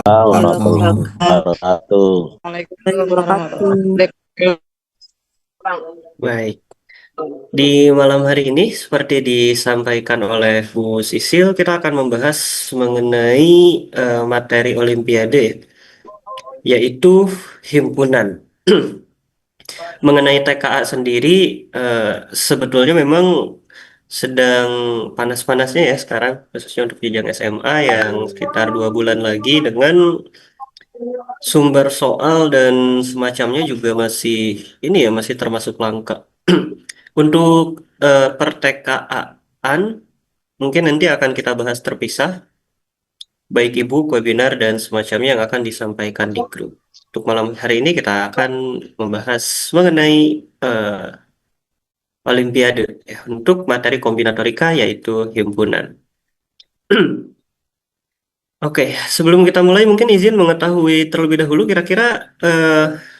warahmatullahi wabarakatuh. Waalaikumsalam warahmatullahi wabarakatuh. Baik, di malam hari ini seperti disampaikan oleh Bu Sisil, kita akan membahas mengenai materi Olimpiade, yaitu himpunan. Mengenai TKA sendiri, sebetulnya memang sedang panas-panasnya ya sekarang, khususnya untuk jenjang SMA yang sekitar 2 bulan lagi dengan sumber soal dan semacamnya juga masih ini ya masih termasuk langka. Untuk per TKA-an mungkin nanti akan kita bahas terpisah, baik ibu, webinar dan semacamnya yang akan disampaikan di grup. Untuk malam hari ini kita akan membahas mengenai Olimpiade ya, untuk materi kombinatorika yaitu himpunan. Oke, sebelum kita mulai mungkin izin mengetahui terlebih dahulu kira-kira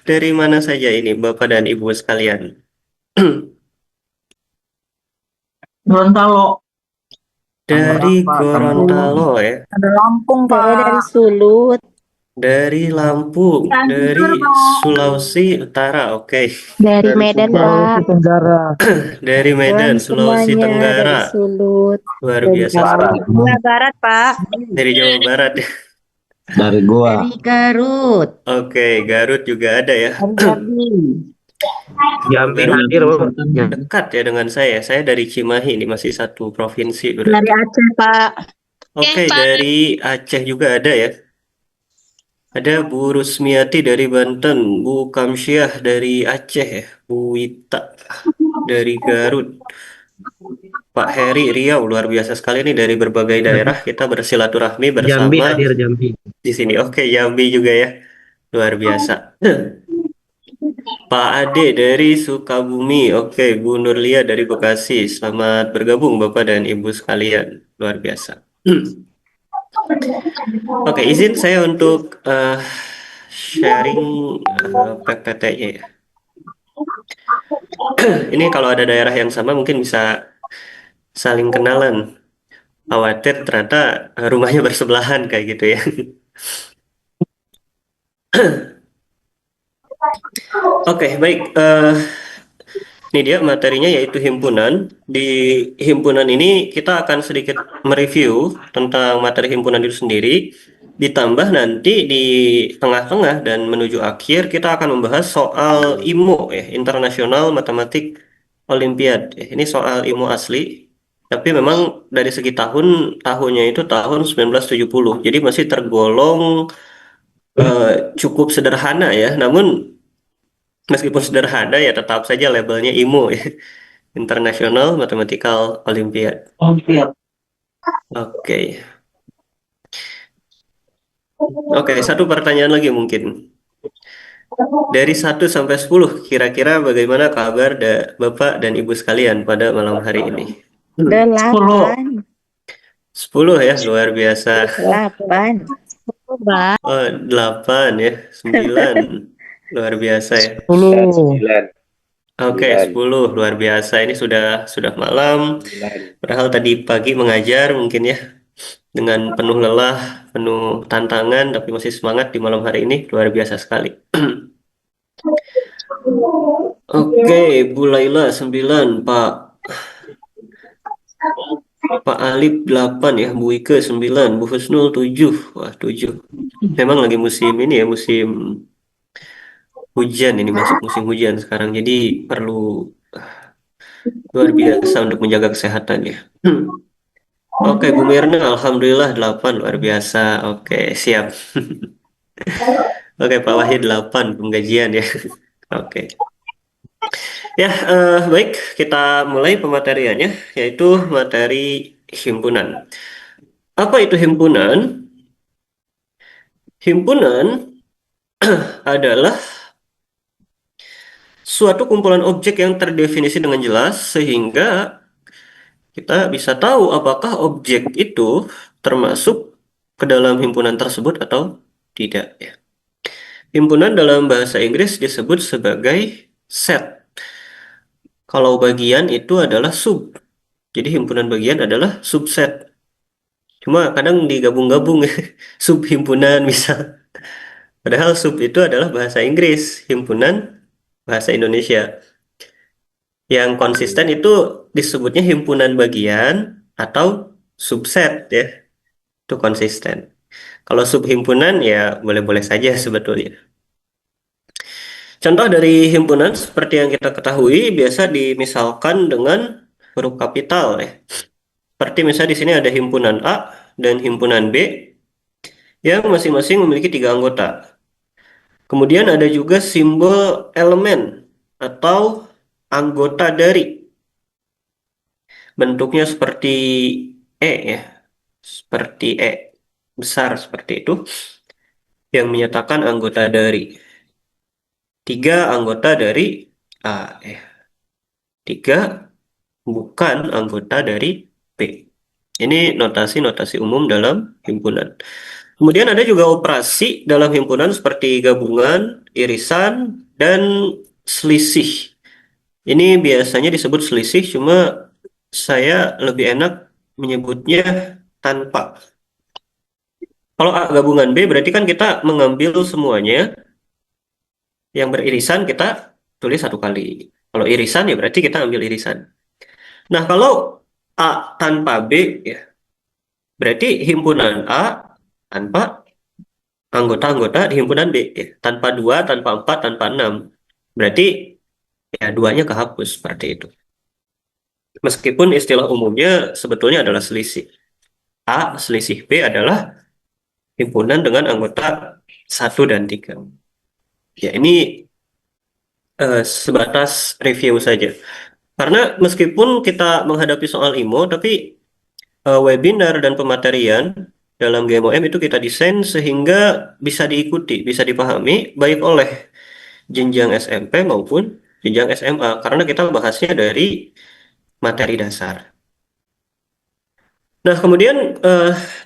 dari mana saja ini Bapak dan Ibu sekalian. Gorontalo. Dari Gorontalo ya, Ada Lampung, Saya dari Pak. Sulut. dari Lampung, dari Cianjur, Pak. Sulawesi Utara, oke. Dari Medan, Pak. Sulawesi Tenggara. Dari Medan, Salam Sulawesi semuanya Tenggara, dari Sulut. luar Dari biasa Barat. sekali. Jawa Barat, Pak. Dari Jawa Barat ya, Dari gua. Dari Garut. oke. Garut juga ada ya. Dari Jambi. Jambi Garut hadir, Bu. Selatan. Dekat ya dengan saya. Saya dari Cimahi, ini masih satu provinsi Dari berarti. Aceh, Pak. Oke, dari Aceh juga ada ya. Ada Bu Rusmiati dari Banten, Bu Kamsyiah dari Aceh ya, Bu Wita dari Garut, Pak Heri Riau, luar biasa sekali nih dari berbagai daerah kita bersilaturahmi Jambi bersama hadir Jambi. di sini. Oke, Jambi juga ya, luar biasa. Pak Ade dari Sukabumi, oke, Bu Nurlia dari Bekasi. Selamat bergabung Bapak dan Ibu sekalian, luar biasa. Oke, izin saya untuk sharing PPT-nya ya. Ini kalau ada daerah yang sama mungkin bisa saling kenalan. Khawatir ternyata rumahnya bersebelahan kayak gitu ya. Oke, baik. Ini dia materinya yaitu himpunan. Di himpunan ini kita akan sedikit mereview tentang materi himpunan itu sendiri. Ditambah nanti di tengah-tengah dan menuju akhir kita akan membahas soal IMO ya, International Mathematics Olympiad. Ini soal IMO asli. Tapi memang dari segi tahunnya itu tahun 1970. Jadi masih tergolong cukup sederhana ya. Namun meskipun sederhana ya tetap saja labelnya IMO ya. International Mathematical Olympiad. Oke. Oke, satu pertanyaan lagi mungkin. Dari 1 sampai 10, kira-kira bagaimana kabar Bapak dan Ibu sekalian pada malam hari ini? 8. 10 ya, luar biasa. 8. Mbak. Oh, 8 ya, 9. Luar biasa ya. 10. Oke, 10 luar biasa. Ini sudah malam. Padahal tadi pagi mengajar mungkin ya dengan penuh lelah, penuh tantangan, tapi masih semangat di malam hari ini luar biasa sekali. Oke, Bu Laila 9, Pak Alip 8 ya, Bu Ike 9, Bu Husnul 7. Wah, 7. Memang lagi musim ini ya, musim hujan, ini masuk musim hujan sekarang. Jadi perlu luar biasa untuk menjaga kesehatannya. Oke, Bu Mirna, Alhamdulillah 8, luar biasa. Oke, siap. Oke, Pak Wahid 8, penggajian ya. Oke. Ya, baik, kita mulai pemateriannya, yaitu materi himpunan. Apa itu himpunan? Himpunan adalah suatu kumpulan objek yang terdefinisi dengan jelas sehingga kita bisa tahu apakah objek itu termasuk ke dalam himpunan tersebut atau tidak ya. Himpunan dalam bahasa Inggris disebut sebagai set. Kalau bagian itu adalah sub. Jadi himpunan bagian adalah subset. Cuma kadang digabung-gabung subhimpunan misal. Padahal sub itu adalah bahasa Inggris, himpunan bahasa Indonesia. Yang konsisten itu disebutnya himpunan bagian atau subset ya, itu konsisten. Kalau subhimpunan ya boleh-boleh saja sebetulnya. Contoh dari himpunan seperti yang kita ketahui biasa dimisalkan dengan huruf kapital ya. Seperti misalnya di sini ada himpunan A dan himpunan B yang masing-masing memiliki 3 anggota. Kemudian ada juga simbol elemen atau anggota dari. Bentuknya seperti E ya, seperti E besar seperti itu yang menyatakan anggota dari. 3 anggota dari A ya. 3 bukan anggota dari B. Ini notasi-notasi umum dalam himpunan. Kemudian ada juga operasi dalam himpunan seperti gabungan, irisan, dan selisih. Ini biasanya disebut selisih, cuma saya lebih enak menyebutnya tanpa. Kalau A gabungan B berarti kan kita mengambil semuanya, yang beririsan kita tulis 1 kali. Kalau irisan ya berarti kita ambil irisan. Nah kalau A tanpa B ya berarti himpunan A tanpa anggota-anggota di himpunan B ya. Tanpa 2, tanpa 4, tanpa 6. Berarti ya duanya kehapus seperti itu. Meskipun istilah umumnya sebetulnya adalah selisih. A selisih B adalah himpunan dengan anggota 1 dan 3. Ya ini sebatas review saja. Karena meskipun kita menghadapi soal IMO, tapi webinar dan pematerian dalam GMOM itu kita desain sehingga bisa diikuti, bisa dipahami baik oleh jenjang SMP maupun jenjang SMA karena kita bahasnya dari materi dasar. Nah, kemudian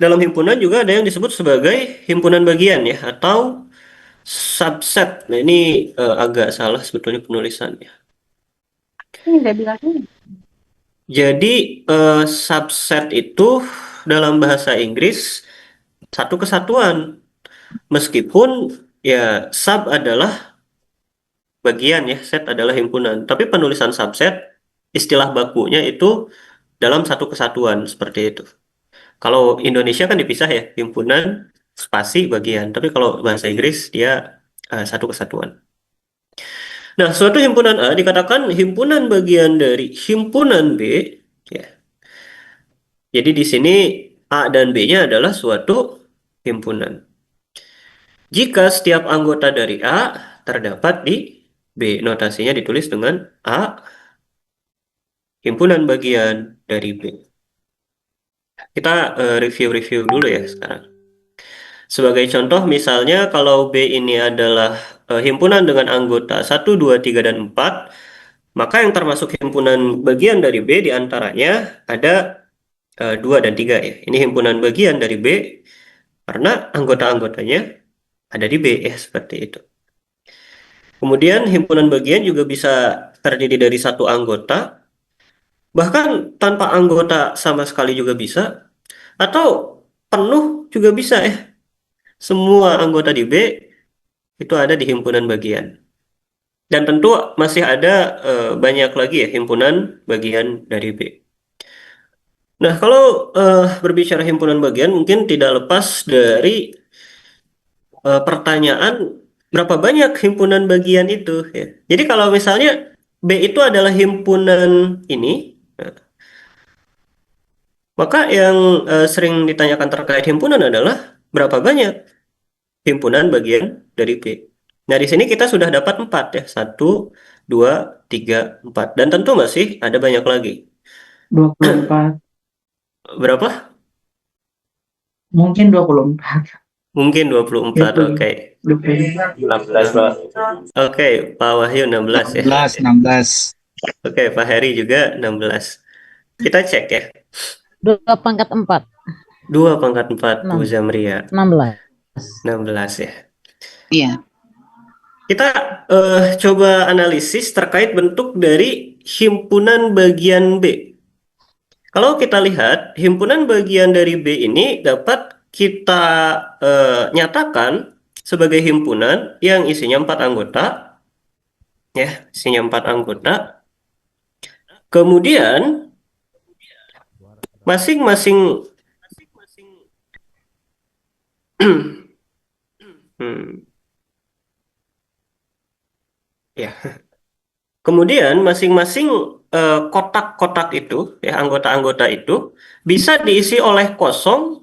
dalam himpunan juga ada yang disebut sebagai himpunan bagian ya atau subset. Nah, ini agak salah sebetulnya penulisannya. Jadi subset itu dalam bahasa Inggris satu kesatuan. Meskipun ya sub adalah bagian ya, set adalah himpunan. Tapi penulisan subset istilah bakunya itu dalam satu kesatuan seperti itu. Kalau Indonesia kan dipisah ya, himpunan spasi bagian. Tapi kalau bahasa Inggris dia satu kesatuan. Nah, suatu himpunan A dikatakan himpunan bagian dari himpunan B ya. Jadi di sini A dan B-nya adalah suatu himpunan. Jika setiap anggota dari A terdapat di B, notasinya ditulis dengan A himpunan bagian dari B. Kita review-review dulu ya sekarang. Sebagai contoh misalnya kalau B ini adalah himpunan dengan anggota 1, 2, 3, dan 4, maka yang termasuk himpunan bagian dari B diantaranya ada 2 dan 3 ya. Ini himpunan bagian dari B karena anggota-anggotanya ada di B ya seperti itu. Kemudian himpunan bagian juga bisa terdiri dari 1 anggota, bahkan tanpa anggota sama sekali juga bisa, atau penuh juga bisa ya. Semua anggota di B itu ada di himpunan bagian. Dan tentu masih ada banyak lagi ya himpunan bagian dari B. Nah, kalau berbicara himpunan bagian mungkin tidak lepas dari pertanyaan berapa banyak himpunan bagian itu ya. Jadi kalau misalnya B itu adalah himpunan ini, maka yang sering ditanyakan terkait himpunan adalah berapa banyak himpunan bagian dari B. Nah, di sini kita sudah dapat 4 ya. 1, 2, 3, 4. Dan tentu masih ada banyak lagi. 24. Berapa? Mungkin 24. Mungkin 24. 20. Oke. 20. 16, Pak. Oke, Pak Wahyu 16 ya. 16. Oke, Pak Heri juga 16. Kita cek ya. 2/4. 2/4 Bu 6. Zamria. 16. 16 ya. Iya. Kita coba analisis terkait bentuk dari himpunan bagian B. Kalau kita lihat, himpunan bagian dari B ini dapat kita nyatakan sebagai himpunan yang isinya 4 anggota, ya, isinya 4 anggota. Kemudian masing-masing hmm, ya. Kemudian masing-masing kotak-kotak itu, ya, anggota-anggota itu bisa diisi oleh kosong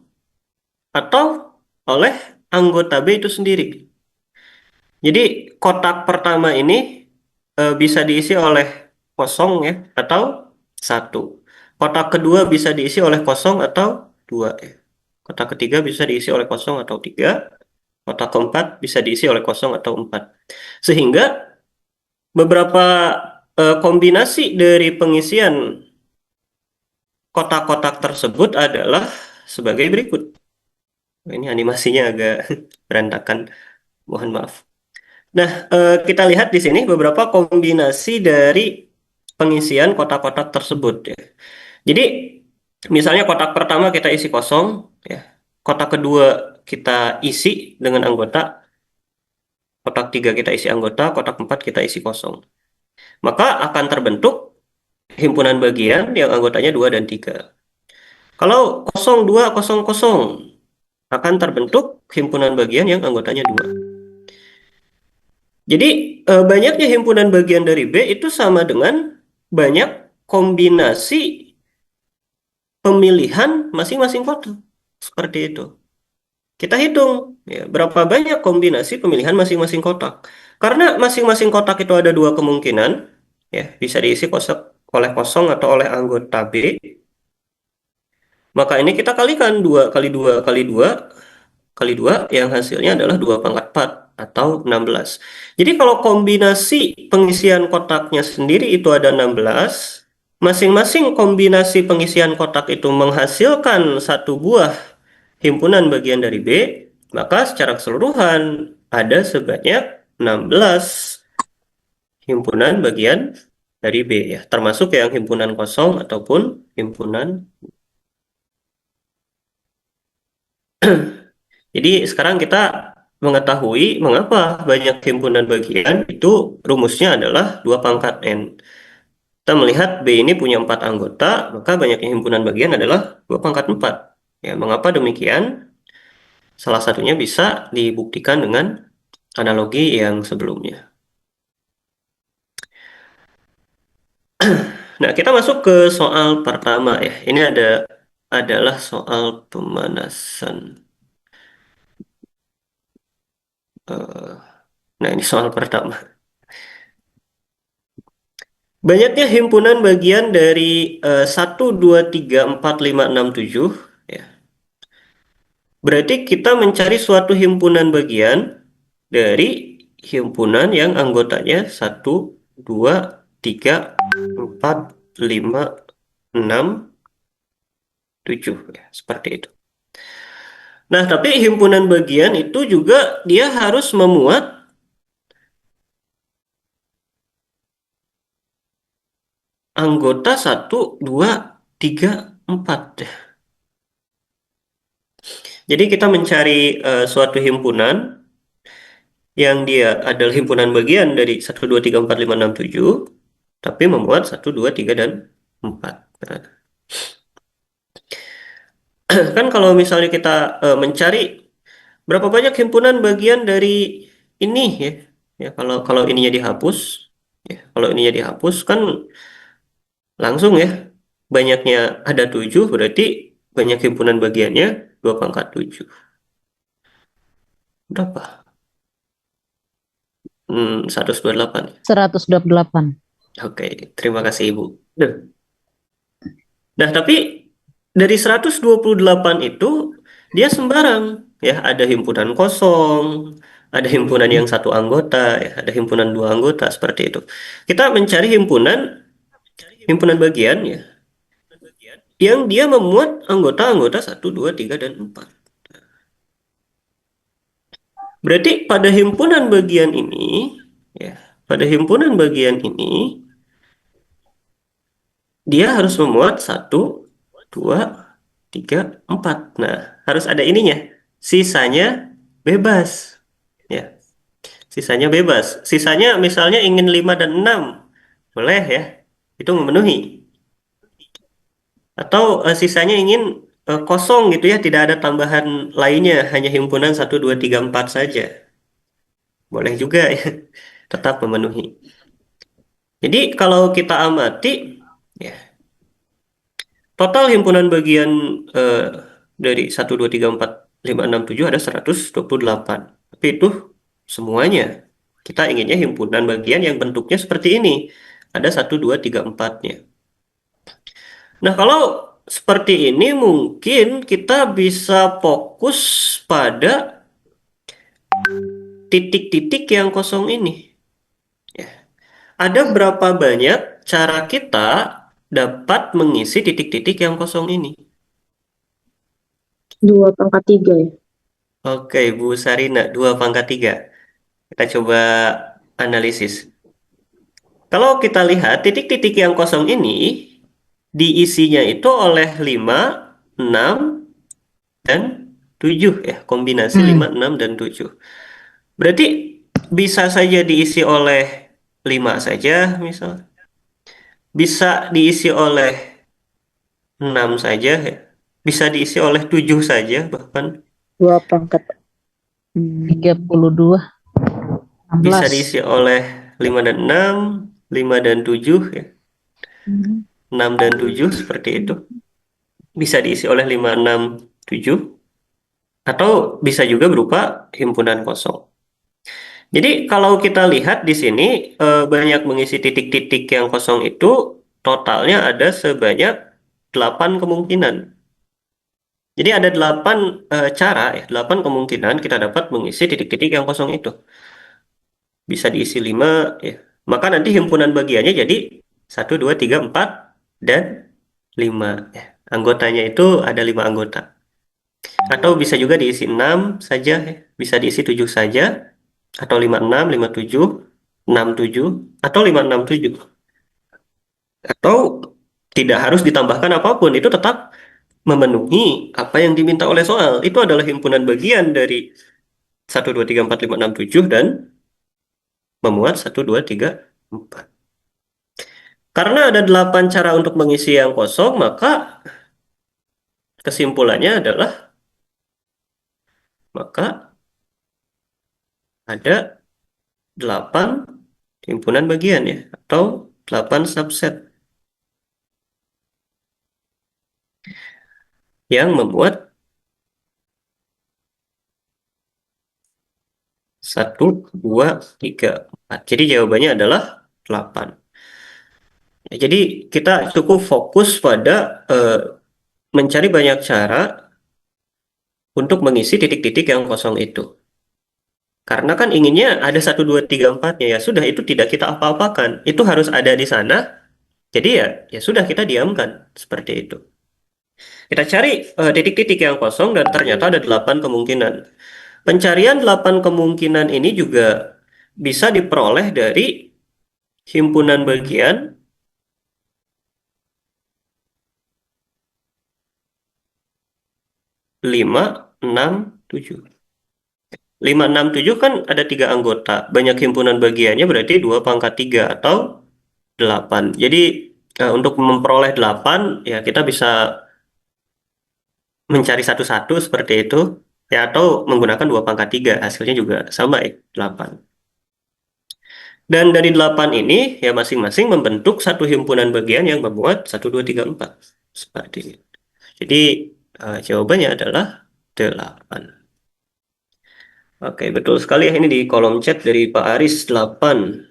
atau oleh anggota B itu sendiri. Jadi kotak pertama ini bisa diisi oleh kosong, ya, atau satu. Kotak kedua bisa diisi oleh kosong atau dua, ya. Kotak ketiga bisa diisi oleh kosong atau tiga. Kotak keempat bisa diisi oleh kosong atau empat. Sehingga beberapa kombinasi dari pengisian kotak-kotak tersebut adalah sebagai berikut. Ini animasinya agak berantakan, mohon maaf. Nah, kita lihat di sini beberapa kombinasi dari pengisian kotak-kotak tersebut, ya. Jadi, misalnya kotak pertama kita isi kosong, ya. Kotak kedua kita isi dengan anggota, kotak tiga kita isi anggota, kotak empat kita isi kosong. Maka akan terbentuk himpunan bagian yang anggotanya 2 dan 3. Kalau 0200 akan terbentuk himpunan bagian yang anggotanya 2. Jadi banyaknya himpunan bagian dari B itu sama dengan banyak kombinasi pemilihan masing-masing kotak. Seperti itu. Kita hitung, ya, berapa banyak kombinasi pemilihan masing-masing kotak. Karena masing-masing kotak itu ada 2 kemungkinan, ya, bisa diisi oleh kosong atau oleh anggota B. Maka ini kita kalikan 2 kali 2 kali 2 kali 2 yang hasilnya adalah 2 pangkat 4 atau 16. Jadi kalau kombinasi pengisian kotaknya sendiri itu ada 16, masing-masing kombinasi pengisian kotak itu menghasilkan satu buah himpunan bagian dari B, maka secara keseluruhan ada sebanyak 16 himpunan bagian dari B, ya, termasuk yang himpunan kosong ataupun himpunan. Jadi sekarang kita mengetahui mengapa banyak himpunan bagian, itu rumusnya adalah 2 pangkat N. Kita melihat B ini punya 4 anggota, maka banyaknya himpunan bagian adalah 2 pangkat 4. Ya, mengapa demikian? Salah satunya bisa dibuktikan dengan analogi yang sebelumnya. Nah, kita masuk ke soal pertama, ya. Ini adalah soal pemanasan. Nah, ini soal pertama. Banyaknya himpunan bagian dari 1, 2, 3, 4, 5, 6, 7. Ya. Berarti kita mencari suatu himpunan bagian dari himpunan yang anggotanya 1, 2, 3, 4, 5, 6, 7. Ya, seperti itu. Nah, tapi himpunan bagian itu juga dia harus memuat anggota 1, 2, 3, 4. Jadi kita mencari suatu himpunan yang dia adalah himpunan bagian dari 1, 2, 3, 4, 5, 6, 7, tapi memuat 1, 2, 3, dan 4. Nah, kan kalau misalnya kita mencari berapa banyak himpunan bagian dari ini, ya. Ya, kalau ininya dihapus, ya, kalau ininya dihapus kan langsung, ya, banyaknya ada 7, berarti banyak himpunan bagiannya 2 pangkat 7. Berapa? 128. 128. Oke, terima kasih Ibu. Nah, tapi dari 128 itu dia sembarang, ya, ada himpunan kosong, ada himpunan yang 1 anggota, ya, ada himpunan 2 anggota, seperti itu. Kita mencari himpunan bagian, ya, yang dia memuat anggota-anggota 1, 2, 3, dan 4. Berarti pada himpunan bagian ini, ya, pada himpunan bagian ini dia harus memuat 1, 2, 3, 4. Nah, harus ada ininya. Sisanya bebas. Ya, sisanya bebas. Sisanya misalnya ingin 5 dan 6. Boleh ya. Itu memenuhi. Atau sisanya ingin kosong gitu ya, tidak ada tambahan lainnya, hanya himpunan 1, 2, 3, 4 saja. Boleh juga ya. Tetap memenuhi. Jadi kalau kita amati, ya, total himpunan bagian eh, dari 1, 2, 3, 4, 5, 6, 7 ada 128. Tapi itu semuanya. Kita inginnya himpunan bagian yang bentuknya seperti ini. Ada 1, 2, 3, 4-nya. Nah, kalau seperti ini mungkin kita bisa fokus pada titik-titik yang kosong ini. Ya. Ada berapa banyak cara kita dapat mengisi titik-titik yang kosong ini? 2/3 ya. Oke, Bu Sarina, 2/3. Kita coba analisis. Kalau kita lihat titik-titik yang kosong ini diisinya itu oleh 5, 6, dan 7 ya. Kombinasi 5, 6, dan 7. Berarti bisa saja diisi oleh 5 saja misal. Bisa diisi oleh 6 saja ya. Bisa diisi oleh 7 saja bahkan. 32, Bisa 16. diisi oleh 5 dan 6, 5 dan 7 ya. 6 dan 7 seperti itu. Bisa diisi oleh 5, 6, 7. Atau bisa juga berupa himpunan kosong. Jadi kalau kita lihat di sini banyak mengisi titik-titik yang kosong itu totalnya ada sebanyak 8 kemungkinan. Jadi ada 8 cara ya, 8 kemungkinan kita dapat mengisi titik-titik yang kosong itu. Bisa diisi 5 ya. Maka nanti himpunan bagiannya jadi 1, 2, 3, 4 dan 5 ya. Anggotanya itu ada 5 anggota. Atau bisa juga diisi 6 saja ya. Bisa diisi 7 saja. Atau 5, 6, 5, 7, 6, 7, atau 5, 6, 7. Atau tidak harus ditambahkan apapun. Itu tetap memenuhi apa yang diminta oleh soal. Itu adalah himpunan bagian dari 1, 2, 3, 4, 5, 6, 7 dan memuat 1, 2, 3, 4. Karena ada 8 cara untuk mengisi yang kosong, maka kesimpulannya adalah maka ada 8 himpunan bagian ya, atau 8 subset yang memuat 1, 2, 3, 4. Jadi jawabannya adalah 8. Ya, jadi kita cukup fokus pada mencari banyak cara untuk mengisi titik-titik yang kosong itu. Karena kan inginnya ada 1, 2, 3, 4-nya, ya sudah itu tidak kita apa-apakan. Itu harus ada di sana. Jadi ya sudah kita diamkan seperti itu. Kita cari titik-titik yang kosong dan ternyata ada 8 kemungkinan. Pencarian 8 kemungkinan ini juga bisa diperoleh dari himpunan bagian 5, 6, 7. 5, 6, 7 kan ada 3 anggota. Banyak himpunan bagiannya berarti 2/3 atau 8. Jadi untuk memperoleh 8 ya kita bisa mencari satu-satu seperti itu ya, atau menggunakan 2/3 hasilnya juga sama ya 8. Dan dari 8 ini ya masing-masing membentuk satu himpunan bagian yang memuat 1, 2, 3, 4 seperti ini. Jadi jawabannya adalah 8. Oke, betul sekali ya, ini di kolom chat dari Pak Aris 8.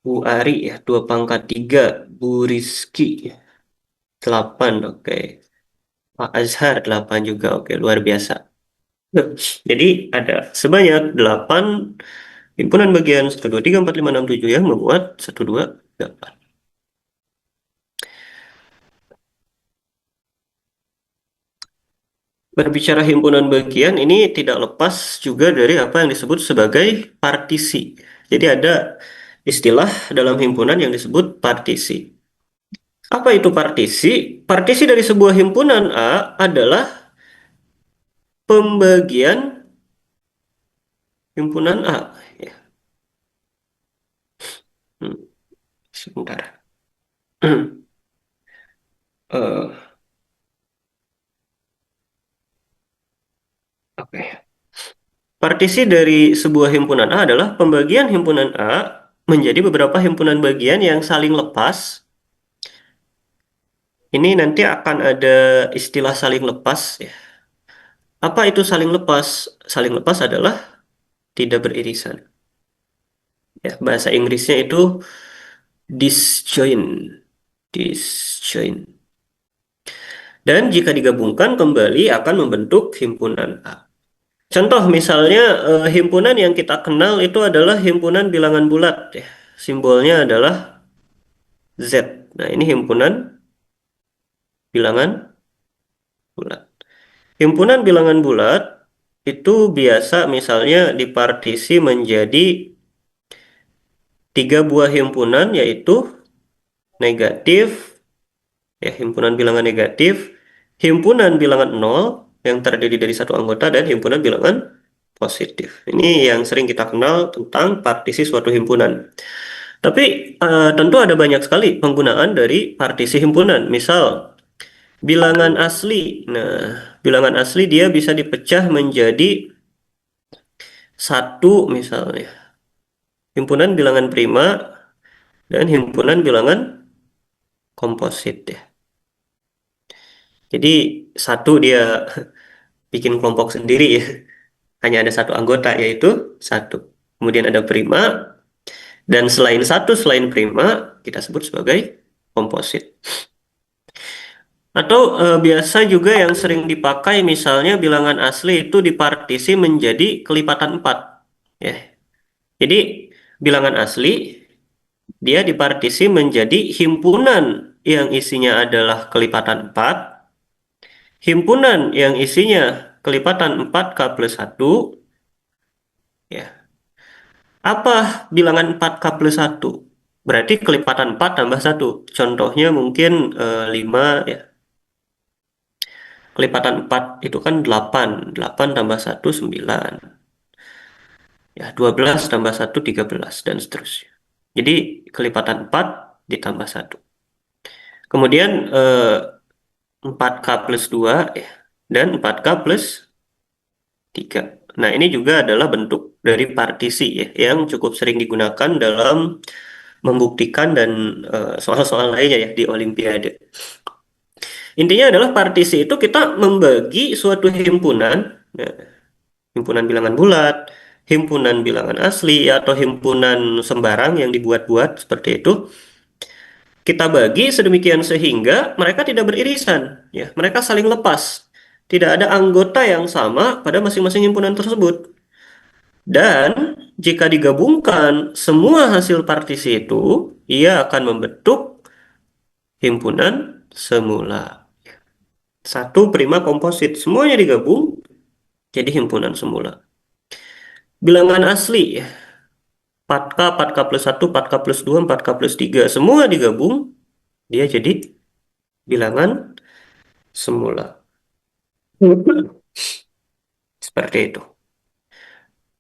Bu Ari ya 2/3. Bu Rizky 8. Oke. Pak Azhar 8 juga. Oke, luar biasa. Jadi ada sebanyak 8 himpunan bagian 1, 2, 3, 4, 5, 6, 7 yang memuat 1, 2, 3, 4. Berbicara himpunan bagian ini tidak lepas juga dari apa yang disebut sebagai partisi. Jadi ada istilah dalam himpunan yang disebut partisi. Apa itu partisi? Partisi dari sebuah himpunan A adalah pembagian himpunan A. Ya. Hmm, sebentar. Eh, oke. Partisi dari sebuah himpunan A adalah pembagian himpunan A menjadi beberapa himpunan bagian yang saling lepas. Ini nanti akan ada istilah saling lepas ya. Apa itu saling lepas? Saling lepas adalah tidak beririsan. Ya, bahasa Inggrisnya itu disjoint. Disjoint. Dan jika digabungkan kembali akan membentuk himpunan A. Contoh misalnya himpunan yang kita kenal itu adalah himpunan bilangan bulat ya. Simbolnya adalah Z. Nah, ini himpunan bilangan bulat. Himpunan bilangan bulat itu biasa misalnya dipartisi menjadi 3 buah himpunan, yaitu negatif, ya, himpunan bilangan negatif, himpunan bilangan nol yang terdiri dari satu anggota, dan himpunan bilangan positif. Ini yang sering kita kenal tentang partisi suatu himpunan. Tapi tentu ada banyak sekali penggunaan dari partisi himpunan. Misal bilangan asli. Nah, bilangan asli dia bisa dipecah menjadi satu misalnya. Himpunan bilangan prima dan himpunan bilangan komposit ya. Jadi satu dia bikin kelompok sendiri ya. Hanya ada satu anggota yaitu satu. Kemudian ada prima, dan selain satu, selain prima, kita sebut sebagai komposit. Atau biasa juga yang sering dipakai misalnya bilangan asli itu dipartisi menjadi kelipatan 4. Ya. Jadi bilangan asli dia dipartisi menjadi himpunan yang isinya adalah kelipatan 4, himpunan yang isinya kelipatan 4k+1. Ya. Apa bilangan 4k+1? Berarti kelipatan 4 tambah 1. Contohnya mungkin 5 ya. Kelipatan 4 itu kan 8. 8 tambah 1, 9. Ya, 12 tambah 1, 13, dan seterusnya. Jadi kelipatan 4 ditambah 1. Kemudian 4k+2 ya, dan 4k+3. Nah, ini juga adalah bentuk dari partisi ya, yang cukup sering digunakan dalam membuktikan dan soal-soal lainnya ya di Olimpiade. Intinya adalah partisi itu kita membagi suatu himpunan, ya, himpunan bilangan bulat, himpunan bilangan asli, atau himpunan sembarang yang dibuat-buat seperti itu. Kita bagi sedemikian sehingga mereka tidak beririsan, ya, mereka saling lepas. Tidak ada anggota yang sama pada masing-masing himpunan tersebut. Dan jika digabungkan semua hasil partisi itu, ia akan membentuk himpunan semula. Satu prima komposit, semuanya digabung jadi himpunan semula. Bilangan asli, 4K, 4K+1, 4K+2, 4K+3, semua digabung, dia jadi bilangan semula. Seperti itu.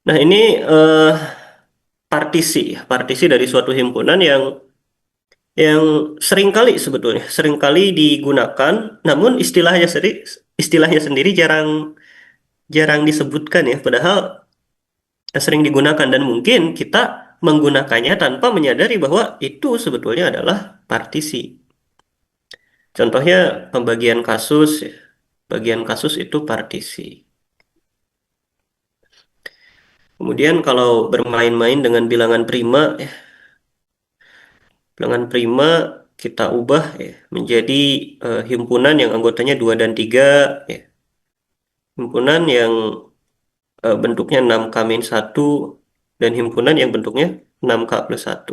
Nah, ini partisi, partisi dari suatu himpunan yang seringkali sebetulnya seringkali digunakan, namun istilahnya sendiri jarang jarang disebutkan ya, padahal sering digunakan, dan mungkin kita menggunakannya tanpa menyadari bahwa itu sebetulnya adalah partisi. Contohnya pembagian kasus ya. Bagian kasus itu partisi. Kemudian kalau bermain-main dengan bilangan prima ya, bilangan prima kita ubah ya menjadi himpunan yang anggotanya 2 dan 3 ya. Himpunan yang bentuknya 6k-1 dan himpunan yang bentuknya 6k+1.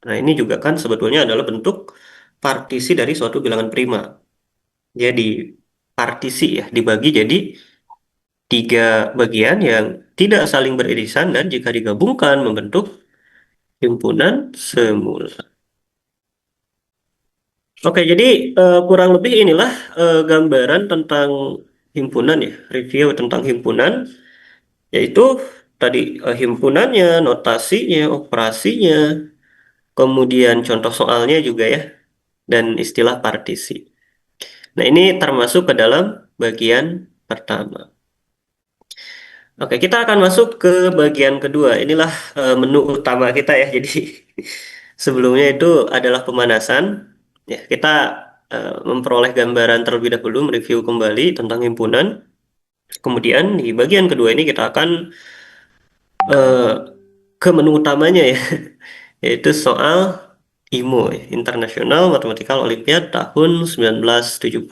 Nah, ini juga kan sebetulnya adalah bentuk partisi dari suatu bilangan prima. Jadi partisi ya dibagi jadi 3 bagian yang tidak saling beririsan, dan jika digabungkan membentuk himpunan semula. Oke, jadi kurang lebih inilah gambaran tentang himpunan ya, review tentang himpunan, yaitu tadi himpunannya, notasinya, operasinya, kemudian contoh soalnya juga ya, dan istilah partisi. Nah, ini termasuk ke dalam bagian pertama. Oke, kita akan masuk ke bagian kedua. Inilah menu utama kita ya. Jadi sebelumnya itu adalah pemanasan. Ya, kita memperoleh gambaran terlebih dahulu, mereview kembali tentang himpunan. Kemudian di bagian kedua ini kita akan eh, ke menu utamanya ya, yaitu soal IMO, ya, International Mathematical Olympiad tahun 1970.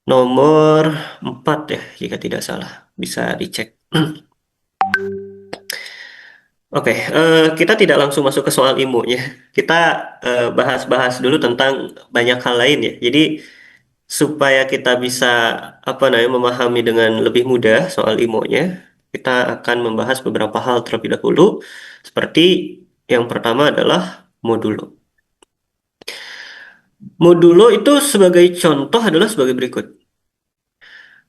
Nomor 4 ya, jika tidak salah. Bisa dicek. Oke, kita tidak langsung masuk ke soal IMO-nya. Kita bahas-bahas dulu tentang banyak hal lain ya. Jadi supaya kita bisa apa namanya memahami dengan lebih mudah soal IMO-nya, kita akan membahas beberapa hal terlebih dahulu. Seperti yang pertama adalah modulo. Modulo itu sebagai contoh adalah sebagai berikut.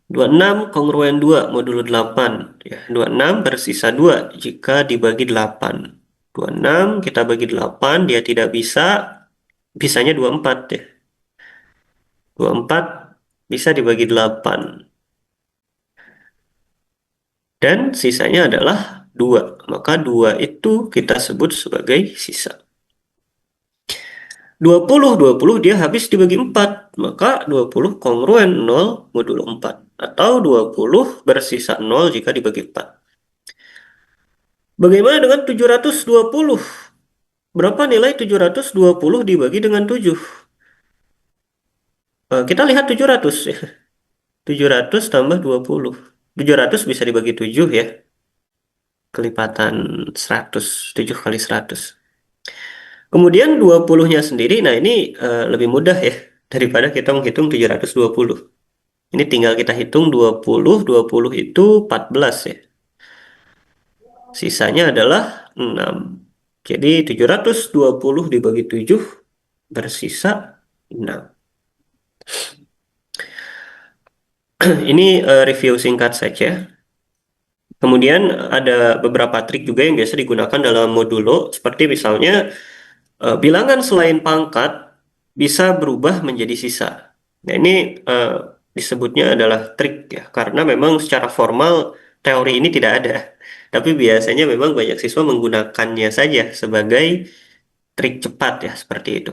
26 kongruen 2 modulo 8 ya. 26 bersisa 2 jika dibagi 8. 26 kita bagi 8 dia tidak bisa, bisanya 24 ya. 24 bisa dibagi 8 dan sisanya adalah 2. Maka 2 itu kita sebut sebagai sisa. 20 dia habis dibagi 4, maka 20 kongruen 0 modulo 4 atau 20 bersisa 0 jika dibagi 4. Bagaimana dengan 720? Berapa nilai 720 dibagi dengan 7? Kita lihat 700 ya. 700 tambah 20. 700 bisa dibagi 7 ya. Kelipatan 100. 7 kali 100. Kemudian 20-nya sendiri, nah ini lebih mudah ya. Daripada kita menghitung 720. Ini tinggal kita hitung 20. 20 itu 14 ya. Sisanya adalah 6. Jadi 720 dibagi 7 bersisa 6. Ini review singkat saja. Kemudian ada beberapa trik juga yang biasa digunakan dalam modulo, seperti misalnya bilangan selain pangkat bisa berubah menjadi sisa. Nah, ini disebutnya adalah trik ya, karena memang secara formal teori ini tidak ada. Tapi biasanya memang banyak siswa menggunakannya saja sebagai trik cepat ya, seperti itu.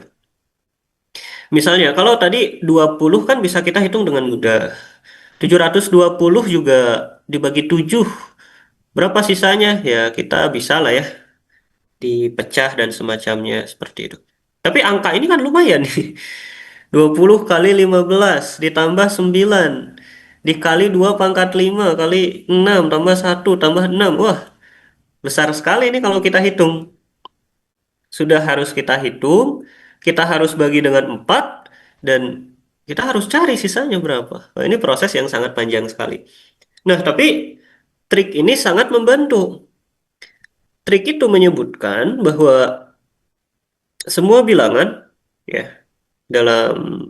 Misalnya, kalau tadi 20 kan bisa kita hitung dengan mudah. 720 juga dibagi 7. Berapa sisanya? Ya, kita bisa lah ya dipecah dan semacamnya seperti itu. Tapi angka ini kan lumayan nih. 20 kali 15 ditambah 9 dikali 2 pangkat 5 kali 6 tambah 1 tambah 6. Wah, besar sekali ini kalau kita hitung. Sudah harus kita hitung, kita harus bagi dengan 4 dan kita harus cari sisanya berapa. Nah, ini proses yang sangat panjang sekali. Nah, tapi trik ini sangat membantu. Trik itu menyebutkan bahwa semua bilangan ya dalam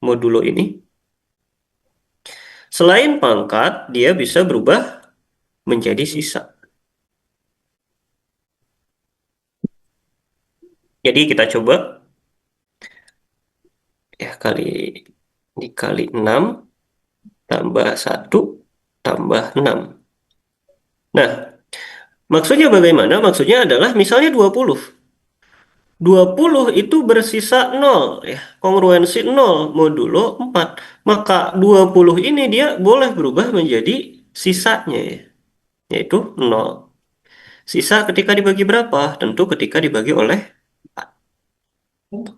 modulo ini selain pangkat dia bisa berubah menjadi sisa. Jadi kita coba ya dikali 6 tambah 1 tambah 6. Nah, maksudnya bagaimana? Maksudnya adalah misalnya 20. 20 itu bersisa 0 ya, kongruensi 0 modulo 4. Maka 20 ini dia boleh berubah menjadi sisanya ya, yaitu 0. Sisa ketika dibagi berapa? Tentu ketika dibagi oleh 4.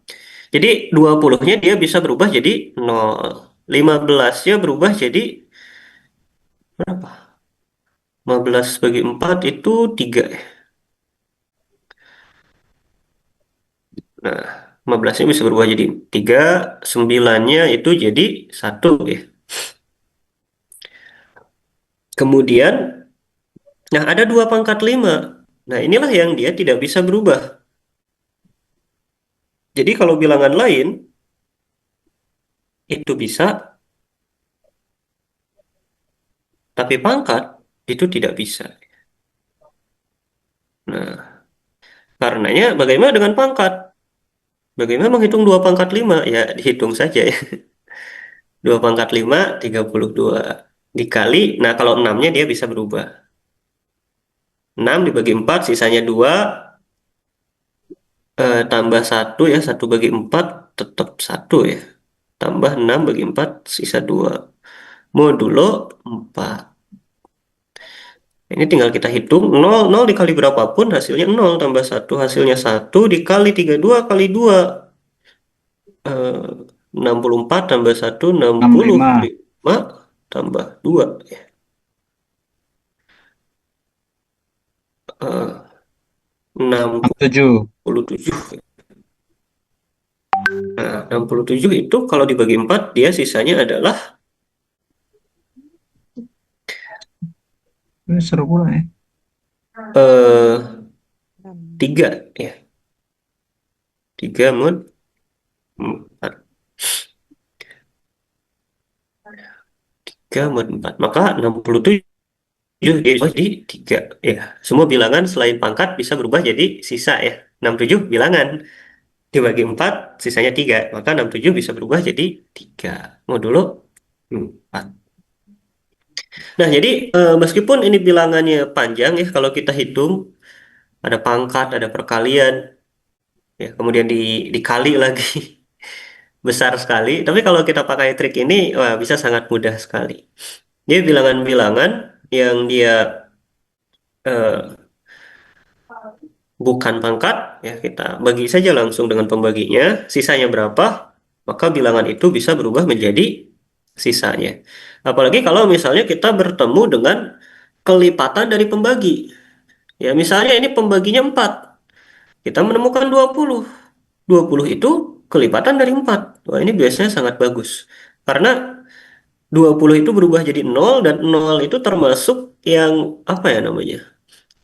Jadi 20-nya dia bisa berubah jadi 0. 15-nya berubah jadi berapa? 15 bagi 4 itu 3 ya. Nah, 15-nya bisa berubah jadi 3, 9-nya itu jadi 1 ya. Kemudian, nah ada 2 pangkat 5. Nah, inilah yang dia tidak bisa berubah. Jadi kalau bilangan lain itu bisa, tapi pangkat itu tidak bisa. Nah, karenanya bagaimana dengan pangkat? Bagaimana menghitung 2 pangkat 5? Ya, dihitung saja ya. 2 pangkat 5, 32. Dikali, nah kalau 6-nya dia bisa berubah. 6 dibagi 4, sisanya 2, tambah 1 ya, 1 bagi 4, tetap 1 ya. Tambah 6 bagi 4, sisa 2. Modulo 4. Ini tinggal kita hitung, 0, 0 dikali berapapun hasilnya 0, tambah 1, hasilnya 1, dikali 32 kali 2. 64 tambah 1, 65. 65, tambah 2. Eh, 67. 67. Nah, 67 itu kalau dibagi 4, dia sisanya adalah Ini seru pula ya. 3 ya. 3 mod 4. 3 mod 4. Maka 67 jadi 3 ya. Semua bilangan selain pangkat bisa berubah jadi sisa ya. 67 bilangan dibagi 4 sisanya 3. Maka 67 bisa berubah jadi 3 modulo 4. Nah, jadi meskipun ini bilangannya panjang ya, kalau kita hitung ada pangkat, ada perkalian, ya, kemudian dikali lagi besar sekali. Tapi kalau kita pakai trik ini, wah, bisa sangat mudah sekali. Jadi bilangan-bilangan yang dia eh, bukan pangkat, ya kita bagi saja langsung dengan pembaginya, sisanya berapa, maka bilangan itu bisa berubah menjadi sisanya. Apalagi kalau misalnya kita bertemu dengan kelipatan dari pembagi. Ya, misalnya ini pembaginya 4. Kita menemukan 20. 20 itu kelipatan dari 4. Wah, ini biasanya sangat bagus. Karena 20 itu berubah jadi 0 dan 0 itu termasuk yang apa ya namanya?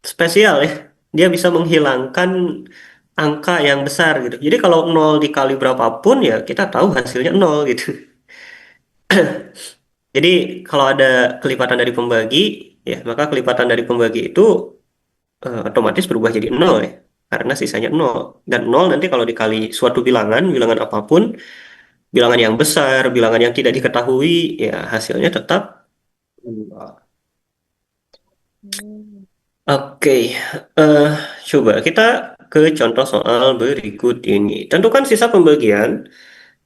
Spesial ya. Dia bisa menghilangkan angka yang besar gitu. Jadi kalau 0 dikali berapapun ya kita tahu hasilnya 0 gitu. Jadi kalau ada kelipatan dari pembagi ya maka kelipatan dari pembagi itu otomatis berubah jadi 0 ya. Karena sisanya 0. Dan 0 nanti kalau dikali suatu bilangan, bilangan apapun, bilangan yang besar, bilangan yang tidak diketahui, ya hasilnya tetap 0. Oke, eh, coba kita ke contoh soal berikut ini. Tentukan sisa pembagian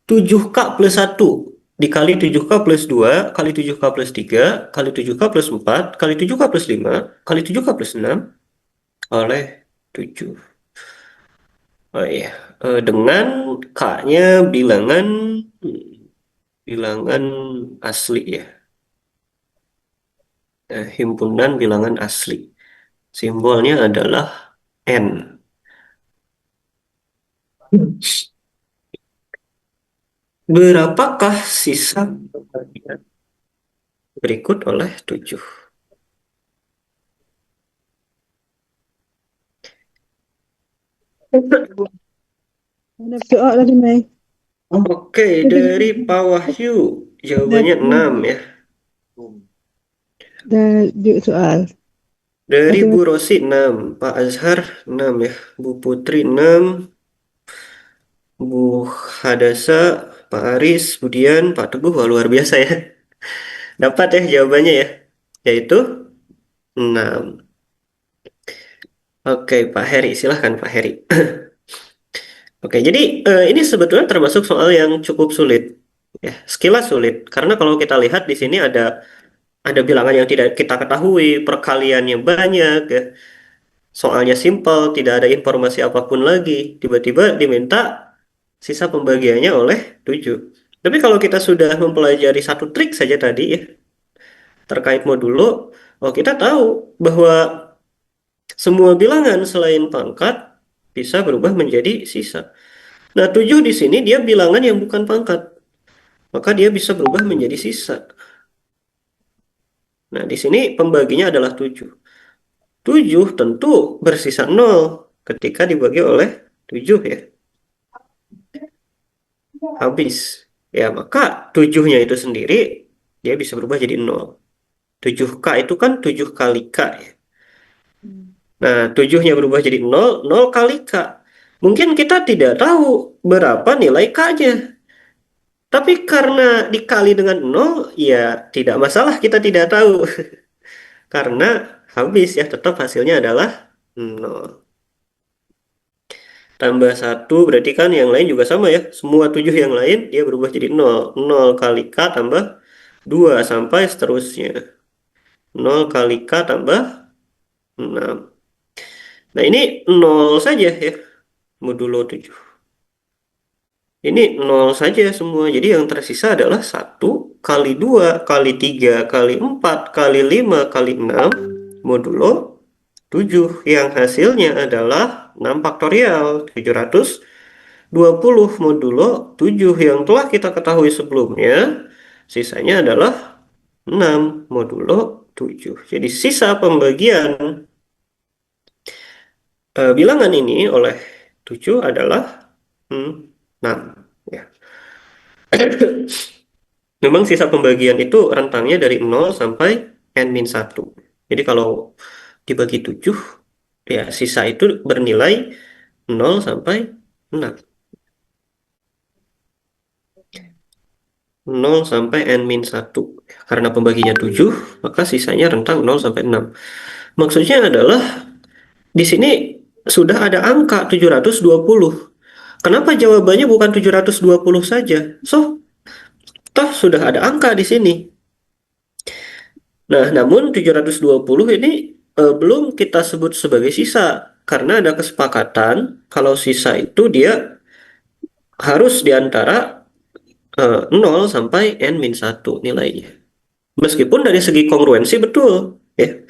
7K plus 1 dikali 7K plus 2 kali 7K plus 3 kali 7K plus 4 kali 7K plus 5 kali 7K plus 6 oleh 7. Oh iya, dengan K-nya bilangan bilangan asli ya. Himpunan bilangan asli. Simbolnya adalah N. Berapakah sisa pembagian berikut oleh 7? Ada soal lagi, Mei. Oke, dari Pak Wahyu, jawabannya 6 ya. Ada soal. Dari Ada Bu Rosi 6, Pak Azhar 6 ya. Bu Putri 6, Bu Hadasa, Pak Aris, Budian, Pak Teguh, wah, luar biasa ya. Dapat ya jawabannya ya. Yaitu 6. Oke, Pak Heri, silahkan Pak Heri. Oke, jadi ini sebetulnya termasuk soal yang cukup sulit, ya, sekilas sulit. Karena kalau kita lihat di sini ada bilangan yang tidak kita ketahui, perkaliannya banyak, ya. Soalnya simpel, tidak ada informasi apapun lagi. Tiba-tiba diminta sisa pembagiannya oleh 7. Tapi kalau kita sudah mempelajari satu trik saja tadi ya, terkait modulo, oh kita tahu bahwa semua bilangan selain pangkat bisa berubah menjadi sisa. Nah, 7 di sini dia bilangan yang bukan pangkat. Maka dia bisa berubah menjadi sisa. Nah, di sini pembaginya adalah 7. 7 tentu bersisa 0 ketika dibagi oleh 7 ya. habis. Ya, maka 7-nya itu sendiri dia bisa berubah jadi 0. 7K itu kan 7 kali K ya. Nah, 7-nya berubah jadi 0, 0 kali K. Mungkin kita tidak tahu berapa nilai K-nya. Tapi karena dikali dengan 0, ya tidak masalah kita tidak tahu. Karena habis ya, tetap hasilnya adalah 0. Tambah 1 berarti kan yang lain juga sama ya. Semua 7 yang lain dia berubah jadi 0. 0 kali K tambah 2 sampai seterusnya. 0 kali K tambah 6. Nah, ini 0 saja ya, modulo 7. Ini 0 saja semua. Jadi yang tersisa adalah 1 kali 2 kali 3 kali 4 kali 5 kali 6 modulo 7. Yang hasilnya adalah 6 faktorial 720 modulo 7 yang telah kita ketahui sebelumnya. Sisanya adalah 6 modulo 7. Jadi sisa pembagian bilangan ini oleh 7 adalah 6 ya. Memang sisa pembagian itu rentangnya dari 0 sampai n-1. Jadi kalau dibagi 7 ya sisa itu bernilai 0 sampai 6. 0 sampai n-1. Karena pembaginya 7, maka sisanya rentang 0 sampai 6. Maksudnya adalah di sini sudah ada angka 720. Kenapa jawabannya bukan 720 saja? So, toh sudah ada angka di sini. Nah, namun 720 ini belum kita sebut sebagai sisa. Karena ada kesepakatan kalau sisa itu dia harus diantara 0 sampai n-1 nilainya. Meskipun dari segi kongruensi betul. Ya.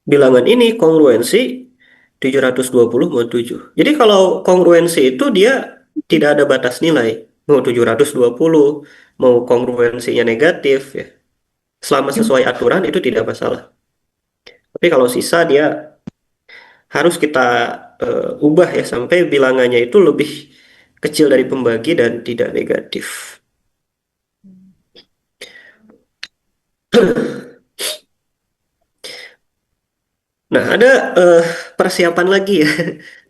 Bilangan ini kongruensi 720 mau 7. Jadi kalau kongruensi itu dia tidak ada batas nilai. Mau 720, mau kongruensinya negatif ya. Selama sesuai aturan itu tidak masalah. Tapi kalau sisa dia harus kita ubah ya sampai bilangannya itu lebih kecil dari pembagi dan tidak negatif. Nah, ada persiapan lagi ya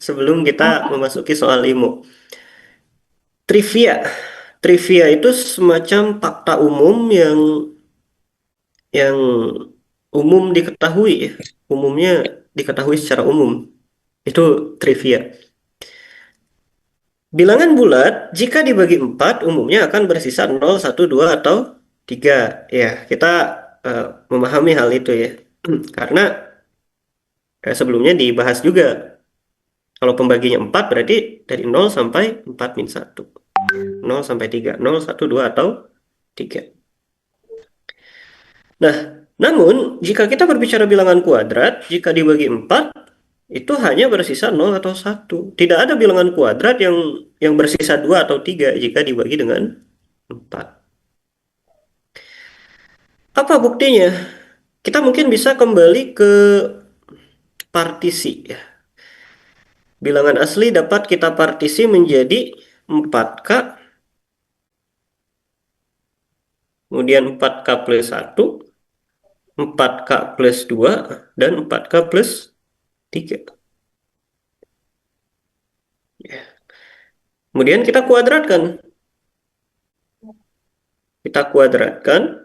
sebelum kita memasuki soal IMO. Trivia. Trivia itu semacam fakta umum yang umum diketahui ya. Umumnya diketahui secara umum. Itu trivia. Bilangan bulat jika dibagi 4 umumnya akan bersisa 0, 1, 2, atau 3. Ya, kita memahami hal itu ya. Karena sebelumnya dibahas juga. Kalau pembaginya 4 berarti dari 0 sampai 4 min 1. 0 sampai 3. 0, 1, 2, atau 3. Nah, namun jika kita berbicara bilangan kuadrat, jika dibagi 4, itu hanya bersisa 0 atau 1. Tidak ada bilangan kuadrat yang bersisa 2 atau 3 jika dibagi dengan 4. Apa buktinya? Kita mungkin bisa kembali ke partisi ya. Bilangan asli dapat kita partisi menjadi 4K, kemudian 4K plus 1, 4K plus 2, dan 4K plus 3. Kemudian kita kuadratkan. Kita kuadratkan.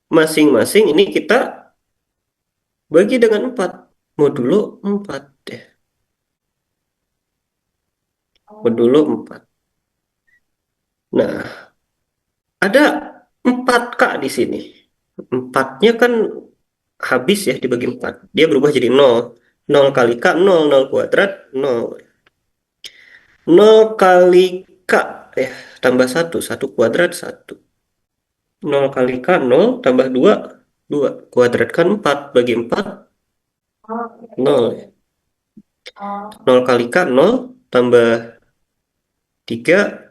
Masing-masing ini kita bagi dengan 4. Modulo 4 ya. Modulo 4. Nah, ada 4K di sini. 4-nya kan habis ya dibagi 4. Dia berubah jadi 0. 0 kali K, 0. 0 kuadrat, 0. 0 kali K ya, tambah 1. 1 kuadrat, 1. 0 kali K, 0. Tambah 2, 2. Kuadratkan 4. Bagi 4, 0. 0 kali K, 0. Tambah 3,